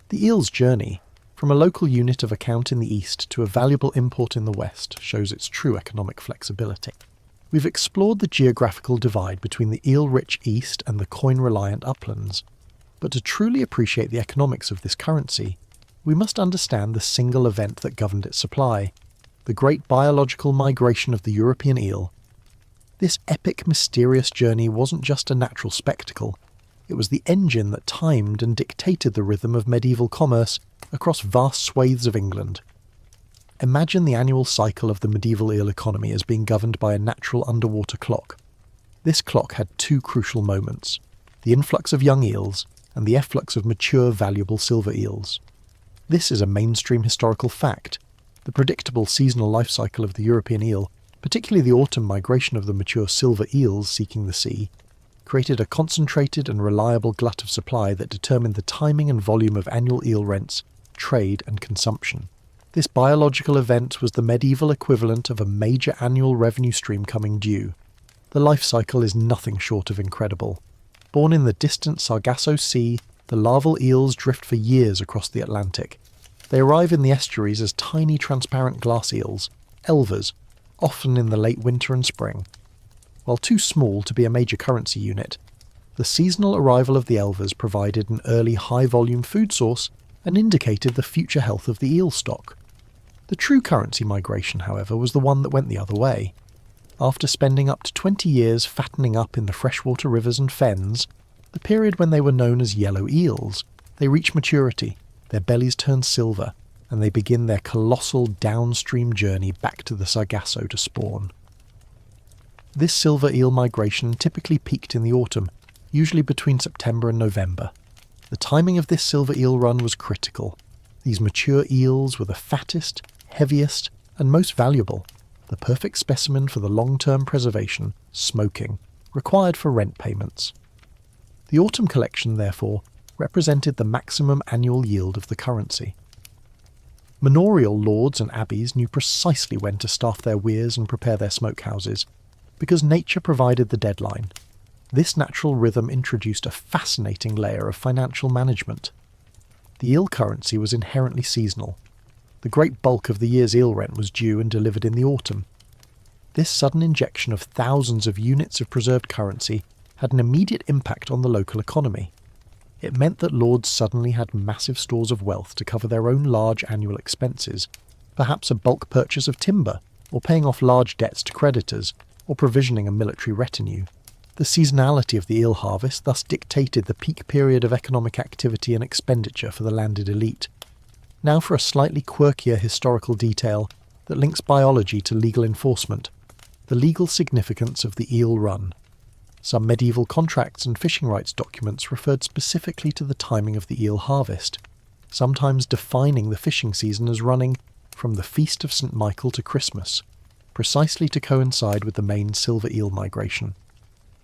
Speaker 1: The eel's journey, from a local unit of account in the east to a valuable import in the west, shows its true economic flexibility. We've explored the geographical divide between the eel-rich east and the coin-reliant uplands, but to truly appreciate the economics of this currency, we must understand the single event that governed its supply, the great biological migration of the European eel. This epic, mysterious journey wasn't just a natural spectacle, it was the engine that timed and dictated the rhythm of medieval commerce across vast swathes of England. Imagine the annual cycle of the medieval eel economy as being governed by a natural underwater clock. This clock had two crucial moments: the influx of young eels and the efflux of mature, valuable silver eels. This is a mainstream historical fact. The predictable seasonal life cycle of the European eel, particularly the autumn migration of the mature silver eels seeking the sea, created a concentrated and reliable glut of supply that determined the timing and volume of annual eel rents, trade and consumption. This biological event was the medieval equivalent of a major annual revenue stream coming due. The life cycle is nothing short of incredible. Born in the distant Sargasso Sea, the larval eels drift for years across the Atlantic. They arrive in the estuaries as tiny transparent glass eels, elvers, often in the late winter and spring. While too small to be a major currency unit, the seasonal arrival of the elvers provided an early high-volume food source and indicated the future health of the eel stock. The The true currency migration, however, was the one that went the other way. After spending up to 20 years fattening up in the freshwater rivers and fens, the period when they were known as yellow eels, they reach maturity, their bellies turn silver, and they begin their colossal downstream journey back to the Sargasso to spawn. This silver eel migration typically peaked in the autumn, usually between September and November. The timing of this silver eel run was critical. These mature eels were the fattest, heaviest, and most valuable, the perfect specimen for the long-term preservation, smoking, required for rent payments. The autumn collection, therefore, represented the maximum annual yield of the currency. Manorial lords and abbeys knew precisely when to staff their weirs and prepare their smokehouses, because nature provided the deadline. This natural rhythm introduced a fascinating layer of financial management. The eel currency was inherently seasonal. The great bulk of the year's eel rent was due and delivered in the autumn. This sudden injection of thousands of units of preserved currency had an immediate impact on the local economy. It meant that lords suddenly had massive stores of wealth to cover their own large annual expenses, perhaps a bulk purchase of timber, or paying off large debts to creditors, or provisioning a military retinue. The seasonality of the eel harvest thus dictated the peak period of economic activity and expenditure for the landed elite. Now for a slightly quirkier historical detail that links biology to legal enforcement, the legal significance of the eel run. Some medieval contracts and fishing rights documents referred specifically to the timing of the eel harvest, sometimes defining the fishing season as running from the Feast of St. Michael to Christmas, precisely to coincide with the main silver eel migration.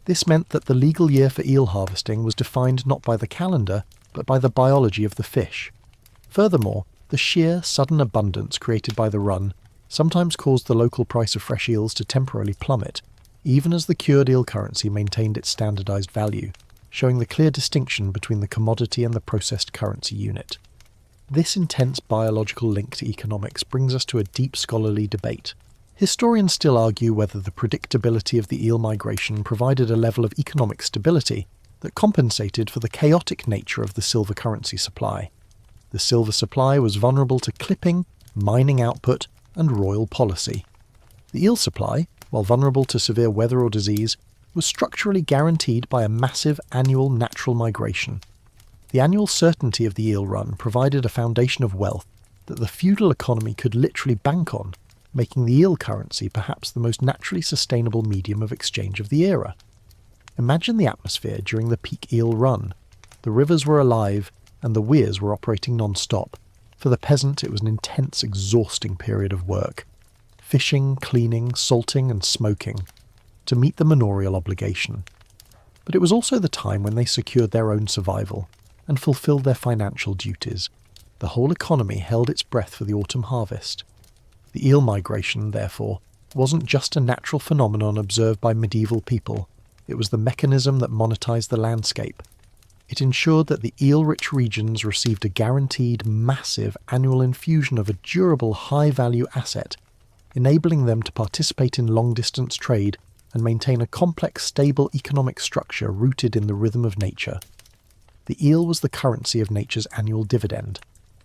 Speaker 1: This meant that the legal year for eel harvesting was defined not by the calendar, but by the biology of the fish. Furthermore, the sheer, sudden abundance created by the run sometimes caused the local price of fresh eels to temporarily plummet, even as the cured eel currency maintained its standardized value, showing the clear distinction between the commodity and the processed currency unit. This intense biological link to economics brings us to a deep scholarly debate. Historians still argue whether the predictability of the eel migration provided a level of economic stability that compensated for the chaotic nature of the silver currency supply. The silver supply was vulnerable to clipping, mining output, and royal policy. The eel supply, while vulnerable to severe weather or disease, was structurally guaranteed by a massive annual natural migration. The annual certainty of the eel run provided a foundation of wealth that the feudal economy could literally bank on, making the eel currency perhaps the most naturally sustainable medium of exchange of the era. Imagine the atmosphere during the peak eel run. The rivers were alive, and the weirs were operating non-stop. For the peasant, it was an intense, exhausting period of work. Fishing, cleaning, salting, and smoking, to meet the manorial obligation. But it was also the time when they secured their own survival, and fulfilled their financial duties. The whole economy held its breath for the autumn harvest. The eel migration, therefore, wasn't just a natural phenomenon observed by medieval people. It was the mechanism that monetized the landscape. It ensured that the eel-rich regions received a guaranteed, massive annual infusion of a durable, high-value asset, enabling them to participate in long-distance trade and maintain a complex, stable economic structure rooted in the rhythm of nature. The eel was the currency of nature's annual dividend,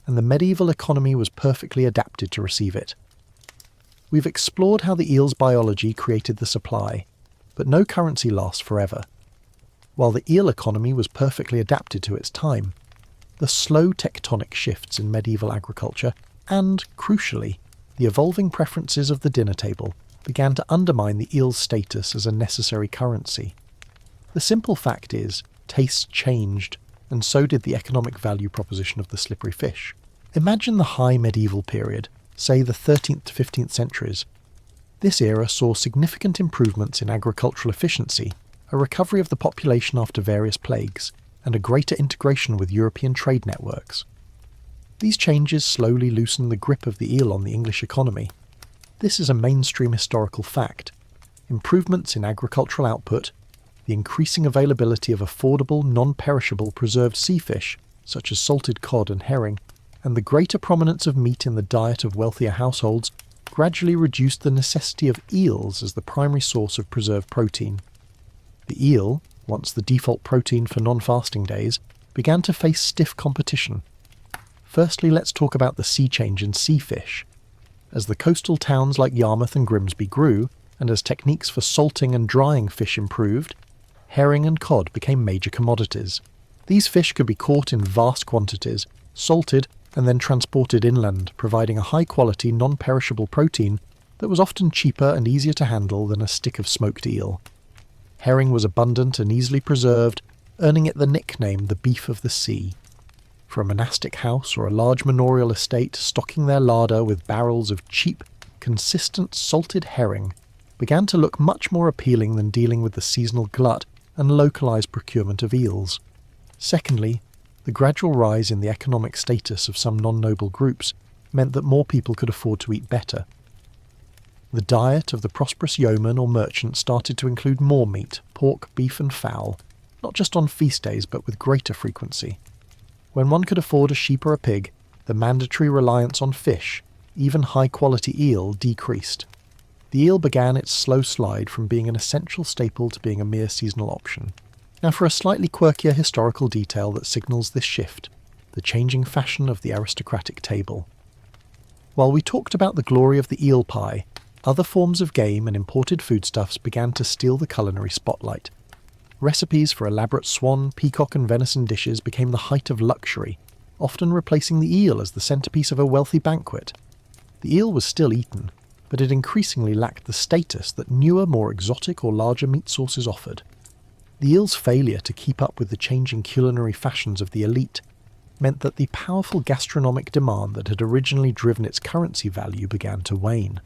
Speaker 1: and the medieval economy was perfectly adapted to receive it. We've explored how the eel's biology created the supply, but no currency lasts forever. While the eel economy was perfectly adapted to its time, the slow tectonic shifts in medieval agriculture and, crucially, the evolving preferences of the dinner table began to undermine the eel's status as a necessary currency. The simple fact is, tastes changed, and so did the economic value proposition of the slippery fish. Imagine the high medieval period, say the 13th to 15th centuries. This era saw significant improvements in agricultural efficiency, a recovery of the population after various plagues, and a greater integration with European trade networks. These changes slowly loosened the grip of the eel on the English economy. This is a mainstream historical fact. Improvements in agricultural output, the increasing availability of affordable, non-perishable preserved sea fish, such as salted cod and herring, and the greater prominence of meat in the diet of wealthier households gradually reduced the necessity of eels as the primary source of preserved protein. The eel, once the default protein for non-fasting days, began to face stiff competition. Firstly, let's talk about the sea change in sea fish. As the coastal towns like Yarmouth and Grimsby grew, and as techniques for salting and drying fish improved, herring and cod became major commodities. These fish could be caught in vast quantities, salted, and then transported inland, providing a high-quality, non-perishable protein that was often cheaper and easier to handle than a stick of smoked eel. Herring was abundant and easily preserved, earning it the nickname the beef of the sea. For a monastic house or a large manorial estate, stocking their larder with barrels of cheap, consistent salted herring began to look much more appealing than dealing with the seasonal glut and localised procurement of eels. Secondly, the gradual rise in the economic status of some non-noble groups meant that more people could afford to eat better. The diet of the prosperous yeoman or merchant started to include more meat, pork, beef and fowl, not just on feast days but with greater frequency. When one could afford a sheep or a pig, the mandatory reliance on fish, even high-quality eel, decreased. The eel began its slow slide from being an essential staple to being a mere seasonal option. Now for a slightly quirkier historical detail that signals this shift, the changing fashion of the aristocratic table. While we talked about the glory of the eel pie, other forms of game and imported foodstuffs began to steal the culinary spotlight. Recipes for elaborate swan, peacock and venison dishes became the height of luxury, often replacing the eel as the centrepiece of a wealthy banquet. The eel was still eaten, but it increasingly lacked the status that newer, more exotic or larger meat sources offered. The eel's failure to keep up with the changing culinary fashions of the elite meant that the powerful gastronomic demand that had originally driven its currency value began to wane.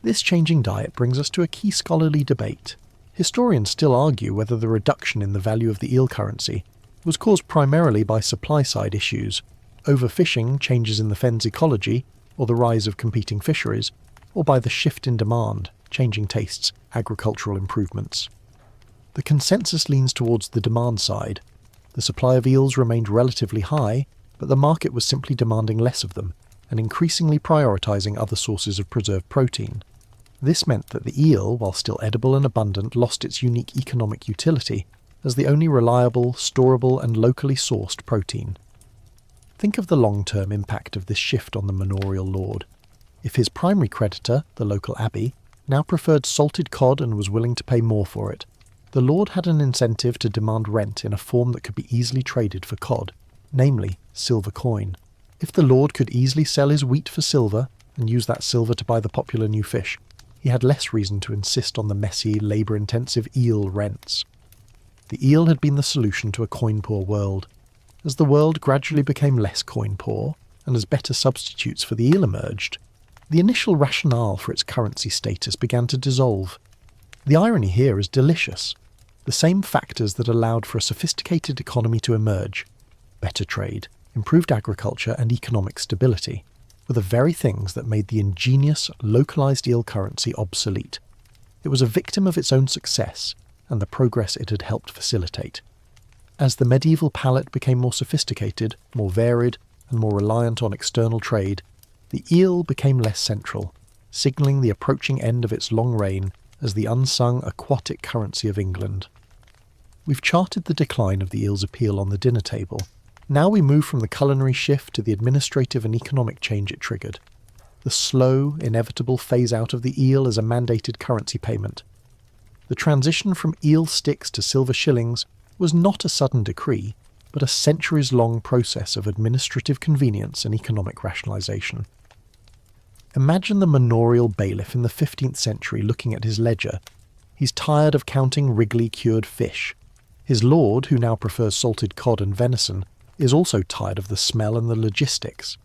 Speaker 1: This changing diet brings us to a key scholarly debate. Historians still argue whether the reduction in the value of the eel currency was caused primarily by supply-side issues, overfishing, changes in the fen's ecology, or the rise of competing fisheries, or by the shift in demand, changing tastes, agricultural improvements. The consensus leans towards the demand side. The supply of eels remained relatively high, but the market was simply demanding less of them, and increasingly prioritising other sources of preserved protein. This meant that the eel, while still edible and abundant, lost its unique economic utility as the only reliable, storable and locally sourced protein. Think of the long-term impact of this shift on the manorial lord. If his primary creditor, the local abbey, now preferred salted cod and was willing to pay more for it, the lord had an incentive to demand rent in a form that could be easily traded for cod, namely silver coin. If the lord could easily sell his wheat for silver and use that silver to buy the popular new fish, he had less reason to insist on the messy, labour-intensive eel rents. The eel had been the solution to a coin-poor world. As the world gradually became less coin-poor, and as better substitutes for the eel emerged, the initial rationale for its currency status began to dissolve. The irony here is delicious. The same factors that allowed for a sophisticated economy to emerge, better trade, improved agriculture and economic stability, were the very things that made the ingenious, localised eel currency obsolete. It was a victim of its own success and the progress it had helped facilitate. As the medieval palate became more sophisticated, more varied, and more reliant on external trade, the eel became less central, signalling the approaching end of its long reign as the unsung aquatic currency of England. We've charted the decline of the eel's appeal on the dinner table. Now we move from the culinary shift to the administrative and economic change it triggered. The slow, inevitable phase-out of the eel as a mandated currency payment. The transition from eel sticks to silver shillings was not a sudden decree, but a centuries-long process of administrative convenience and economic rationalisation. Imagine the manorial bailiff in the 15th century looking at his ledger. He's tired of counting wriggly cured fish. His lord, who now prefers salted cod and venison, is also tired of the smell and the logistics.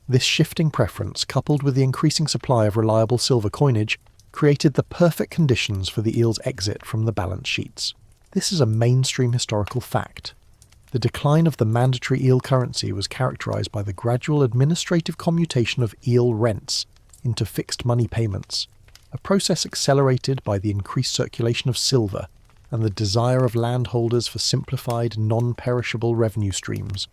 Speaker 1: This shifting preference, coupled with the increasing supply of reliable silver coinage, created the perfect conditions for the eel's exit from the balance sheets. This is a mainstream historical fact. The decline of the mandatory eel currency was characterised by the gradual administrative commutation of eel rents into fixed money payments, a process accelerated by the increased circulation of silver and the desire of landholders for simplified, non-perishable revenue streams.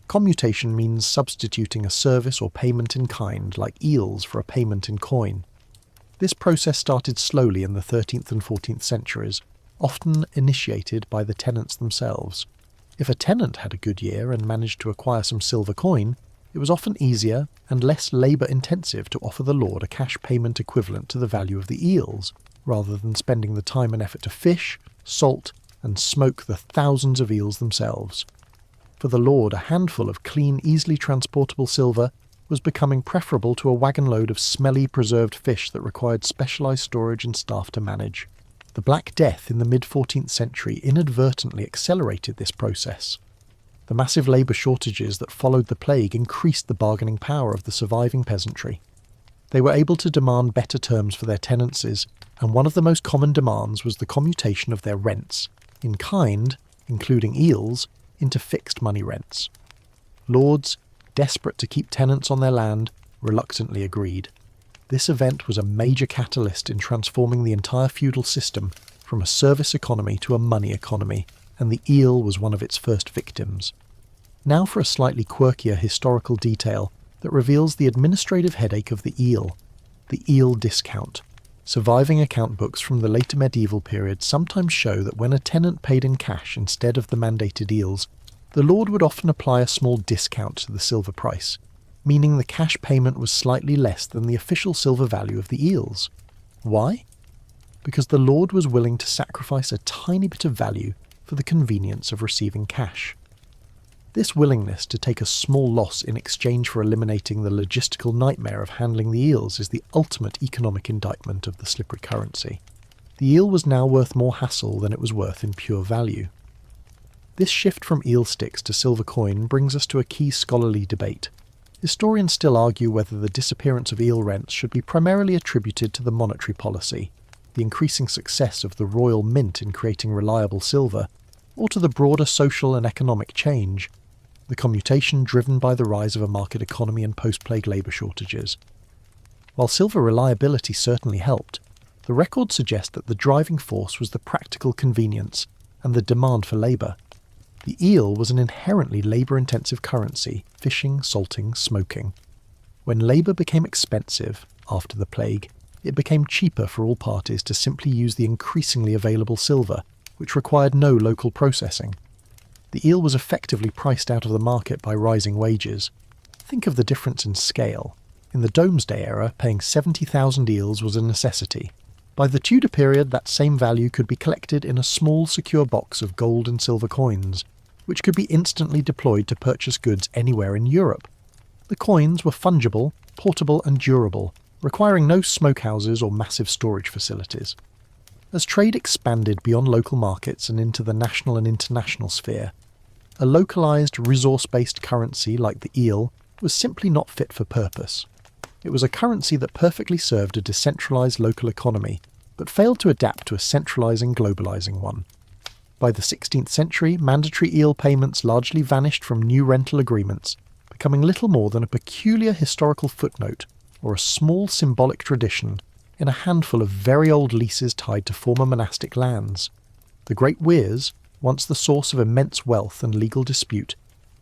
Speaker 1: Commutation means substituting a service or payment in kind, like eels, for a payment in coin. This process started slowly in the 13th and 14th centuries, often initiated by the tenants themselves. If a tenant had a good year and managed to acquire some silver coin, It was often easier and less labour-intensive to offer the lord a cash payment equivalent to the value of the eels, rather than spending the time and effort to fish, salt, and smoke the thousands of eels themselves. For the lord, a handful of clean, easily transportable silver was becoming preferable to a wagon load of smelly, preserved fish that required specialised storage and staff to manage. The Black Death in the mid-14th century inadvertently accelerated this process. The massive labour shortages that followed the plague increased the bargaining power of the surviving peasantry. They were able to demand better terms for their tenancies, and one of the most common demands was the commutation of their rents, in kind, including eels, into fixed money rents. Lords, desperate to keep tenants on their land, reluctantly agreed. This event was a major catalyst in transforming the entire feudal system from a service economy to a money economy, and the eel was one of its first victims. Now for a slightly quirkier historical detail that reveals the administrative headache of the eel discount. Surviving account books from the later medieval period sometimes show that when a tenant paid in cash instead of the mandated eels, the lord would often apply a small discount to the silver price, meaning the cash payment was slightly less than the official silver value of the eels. Why? Because the lord was willing to sacrifice a tiny bit of value for the convenience of receiving cash. This willingness to take a small loss in exchange for eliminating the logistical nightmare of handling the eels is the ultimate economic indictment of the slippery currency. The eel was now worth more hassle than it was worth in pure value. This shift from eel sticks to silver coin brings us to a key scholarly debate. Historians still argue whether the disappearance of eel rents should be primarily attributed to the monetary policy, the increasing success of the royal mint in creating reliable silver, or to the broader social and economic change, the commutation driven by the rise of a market economy and post-plague labour shortages. While silver reliability certainly helped, the records suggest that the driving force was the practical convenience and the demand for labour. The eel was an inherently labour-intensive currency, fishing, salting, smoking. When labour became expensive, after the plague, it became cheaper for all parties to simply use the increasingly available silver, which required no local processing. The eel was effectively priced out of the market by rising wages. Think of the difference in scale. In the Domesday era, paying 70,000 eels was a necessity. By the Tudor period, that same value could be collected in a small, secure box of gold and silver coins, which could be instantly deployed to purchase goods anywhere in Europe. The coins were fungible, portable and durable, requiring no smokehouses or massive storage facilities. As trade expanded beyond local markets and into the national and international sphere, a localised, resource-based currency like the eel was simply not fit for purpose. It was a currency that perfectly served a decentralised local economy, but failed to adapt to a centralising, globalising one. By the 16th century, mandatory eel payments largely vanished from new rental agreements, becoming little more than a peculiar historical footnote or a small symbolic tradition in a handful of very old leases tied to former monastic lands. The Great Weirs, once the source of immense wealth and legal dispute,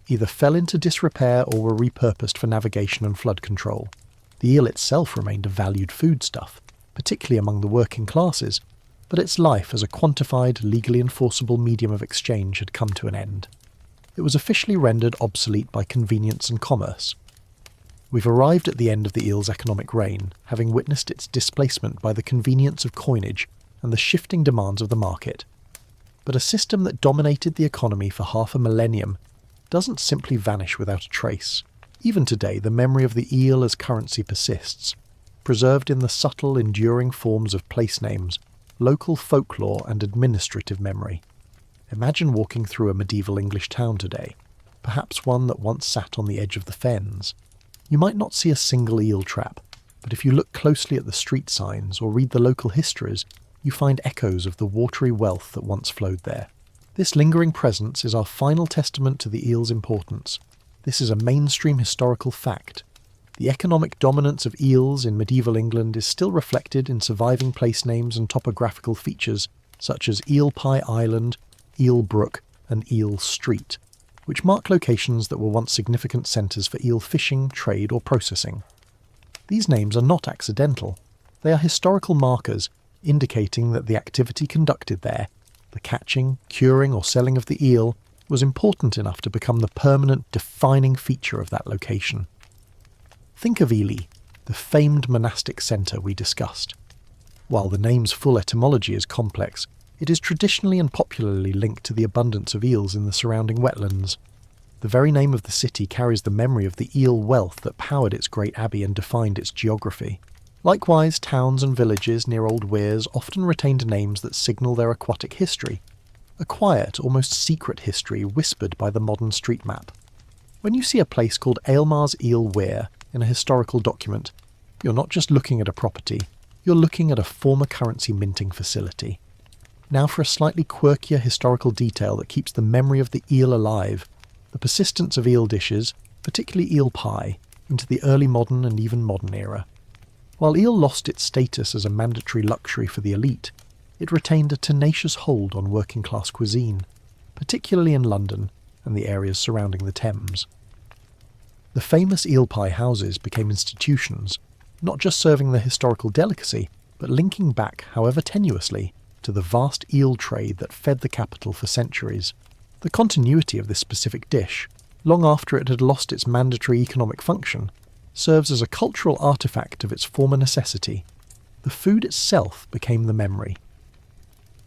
Speaker 1: either fell into disrepair or were repurposed for navigation and flood control. The eel itself remained a valued foodstuff, particularly among the working classes, but its life as a quantified, legally enforceable medium of exchange had come to an end. It was officially rendered obsolete by convenience and commerce. We've arrived at the end of the eel's economic reign, having witnessed its displacement by the convenience of coinage and the shifting demands of the market. But a system that dominated the economy for half a millennium doesn't simply vanish without a trace. Even today, the memory of the eel as currency persists, preserved in the subtle, enduring forms of place names, local folklore and administrative memory. Imagine walking through a medieval English town today, perhaps one that once sat on the edge of the fens. You might not see a single eel trap, but if you look closely at the street signs or read the local histories, you find echoes of the watery wealth that once flowed there. This lingering presence is our final testament to the eel's importance. This is a mainstream historical fact. The economic dominance of eels in medieval England is still reflected in surviving place names and topographical features such as Eel Pie Island, Eel Brook and Eel Street, which mark locations that were once significant centres for eel fishing, trade or processing. These names are not accidental. They are historical markers indicating that the activity conducted there, the catching, curing or selling of the eel, was important enough to become the permanent, defining feature of that location. Think of Ely, the famed monastic centre we discussed. While the name's full etymology is complex, it is traditionally and popularly linked to the abundance of eels in the surrounding wetlands. The very name of the city carries the memory of the eel wealth that powered its great abbey and defined its geography. Likewise, towns and villages near Old Weirs often retained names that signal their aquatic history, a quiet, almost secret history whispered by the modern street map. When you see a place called Aylmar's Eel Weir in a historical document, you're not just looking at a property, you're looking at a former currency minting facility. Now for a slightly quirkier historical detail that keeps the memory of the eel alive, the persistence of eel dishes, particularly eel pie, into the early modern and even modern era. While eel lost its status as a mandatory luxury for the elite, it retained a tenacious hold on working-class cuisine, particularly in London and the areas surrounding the Thames. The famous eel pie houses became institutions, not just serving the historical delicacy, but linking back, however tenuously, to the vast eel trade that fed the capital for centuries. The continuity of this specific dish, long after it had lost its mandatory economic function, serves as a cultural artifact of its former necessity. The food itself became the memory.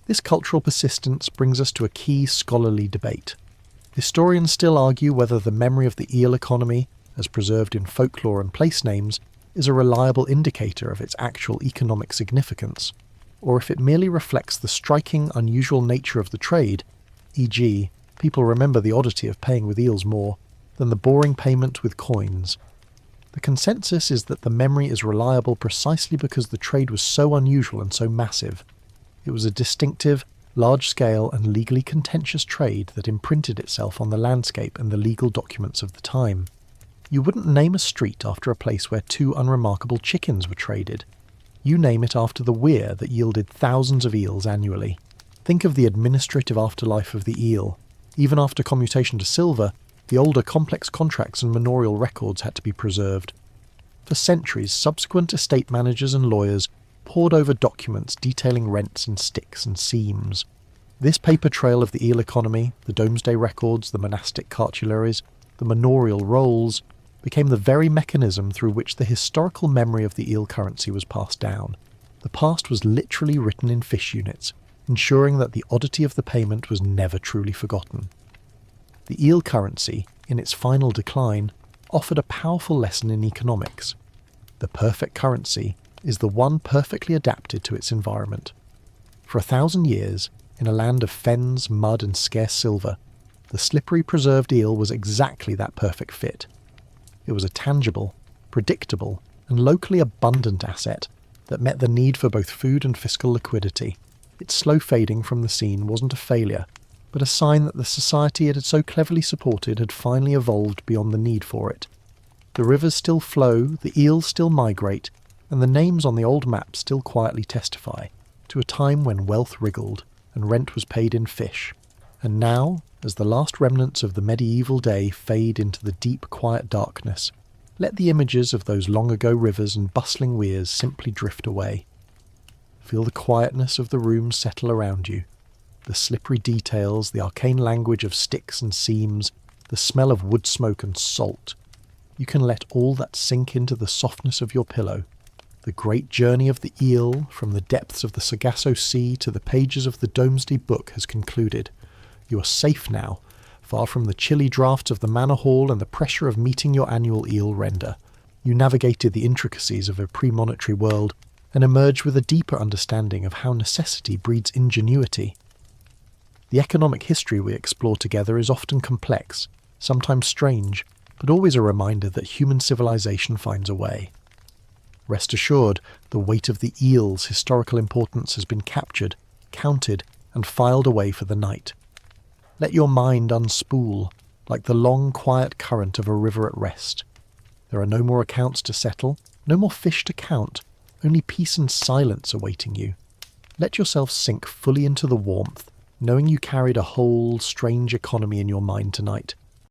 Speaker 1: This cultural persistence brings us to a key scholarly debate. Historians still argue whether the memory of the eel economy, as preserved in folklore and place names, is a reliable indicator of its actual economic significance, or if it merely reflects the striking, unusual nature of the trade, e.g., people remember the oddity of paying with eels more than the boring payment with coins. The consensus is that the memory is reliable precisely because the trade was so unusual and so massive. It was a distinctive, large-scale and legally contentious trade that imprinted itself on the landscape and the legal documents of the time. You wouldn't name a street after a place where 2 unremarkable chickens were traded. You name it after the weir that yielded thousands of eels annually. Think of the administrative afterlife of the eel. Even after commutation to silver, the older complex contracts and manorial records had to be preserved. For centuries, subsequent estate managers and lawyers pored over documents detailing rents in sticks and seams. This paper trail of the eel economy, the Domesday records, the monastic cartularies, the manorial rolls, became the very mechanism through which the historical memory of the eel currency was passed down. The past was literally written in fish units, ensuring that the oddity of the payment was never truly forgotten. The eel currency, in its final decline, offered a powerful lesson in economics. The perfect currency is the one perfectly adapted to its environment. For 1,000 years, in a land of fens, mud and scarce silver, the slippery preserved eel was exactly that perfect fit. It was a tangible, predictable, and locally abundant asset that met the need for both food and fiscal liquidity. Its slow fading from the scene wasn't a failure, but a sign that the society it had so cleverly supported had finally evolved beyond the need for it. The rivers still flow, the eels still migrate, and the names on the old maps still quietly testify to a time when wealth wriggled and rent was paid in fish. And now, as the last remnants of the medieval day fade into the deep, quiet darkness, let the images of those long-ago rivers and bustling weirs simply drift away. Feel the quietness of the room settle around you, the slippery details, the arcane language of sticks and seams, the smell of wood smoke and salt. You can let all that sink into the softness of your pillow. The great journey of the eel, from the depths of the Sargasso Sea to the pages of the Domesday Book, has concluded. You are safe now, far from the chilly draughts of the manor hall and the pressure of meeting your annual eel render. You navigated the intricacies of a pre-monetary world and emerged with a deeper understanding of how necessity breeds ingenuity. The economic history we explore together is often complex, sometimes strange, but always a reminder that human civilization finds a way. Rest assured, the weight of the eel's historical importance has been captured, counted, and filed away for the night. Let your mind unspool, like the long, quiet current of a river at rest. There are no more accounts to settle, no more fish to count, only peace and silence awaiting you. Let yourself sink fully into the warmth, knowing you carried a whole, strange economy in your mind tonight.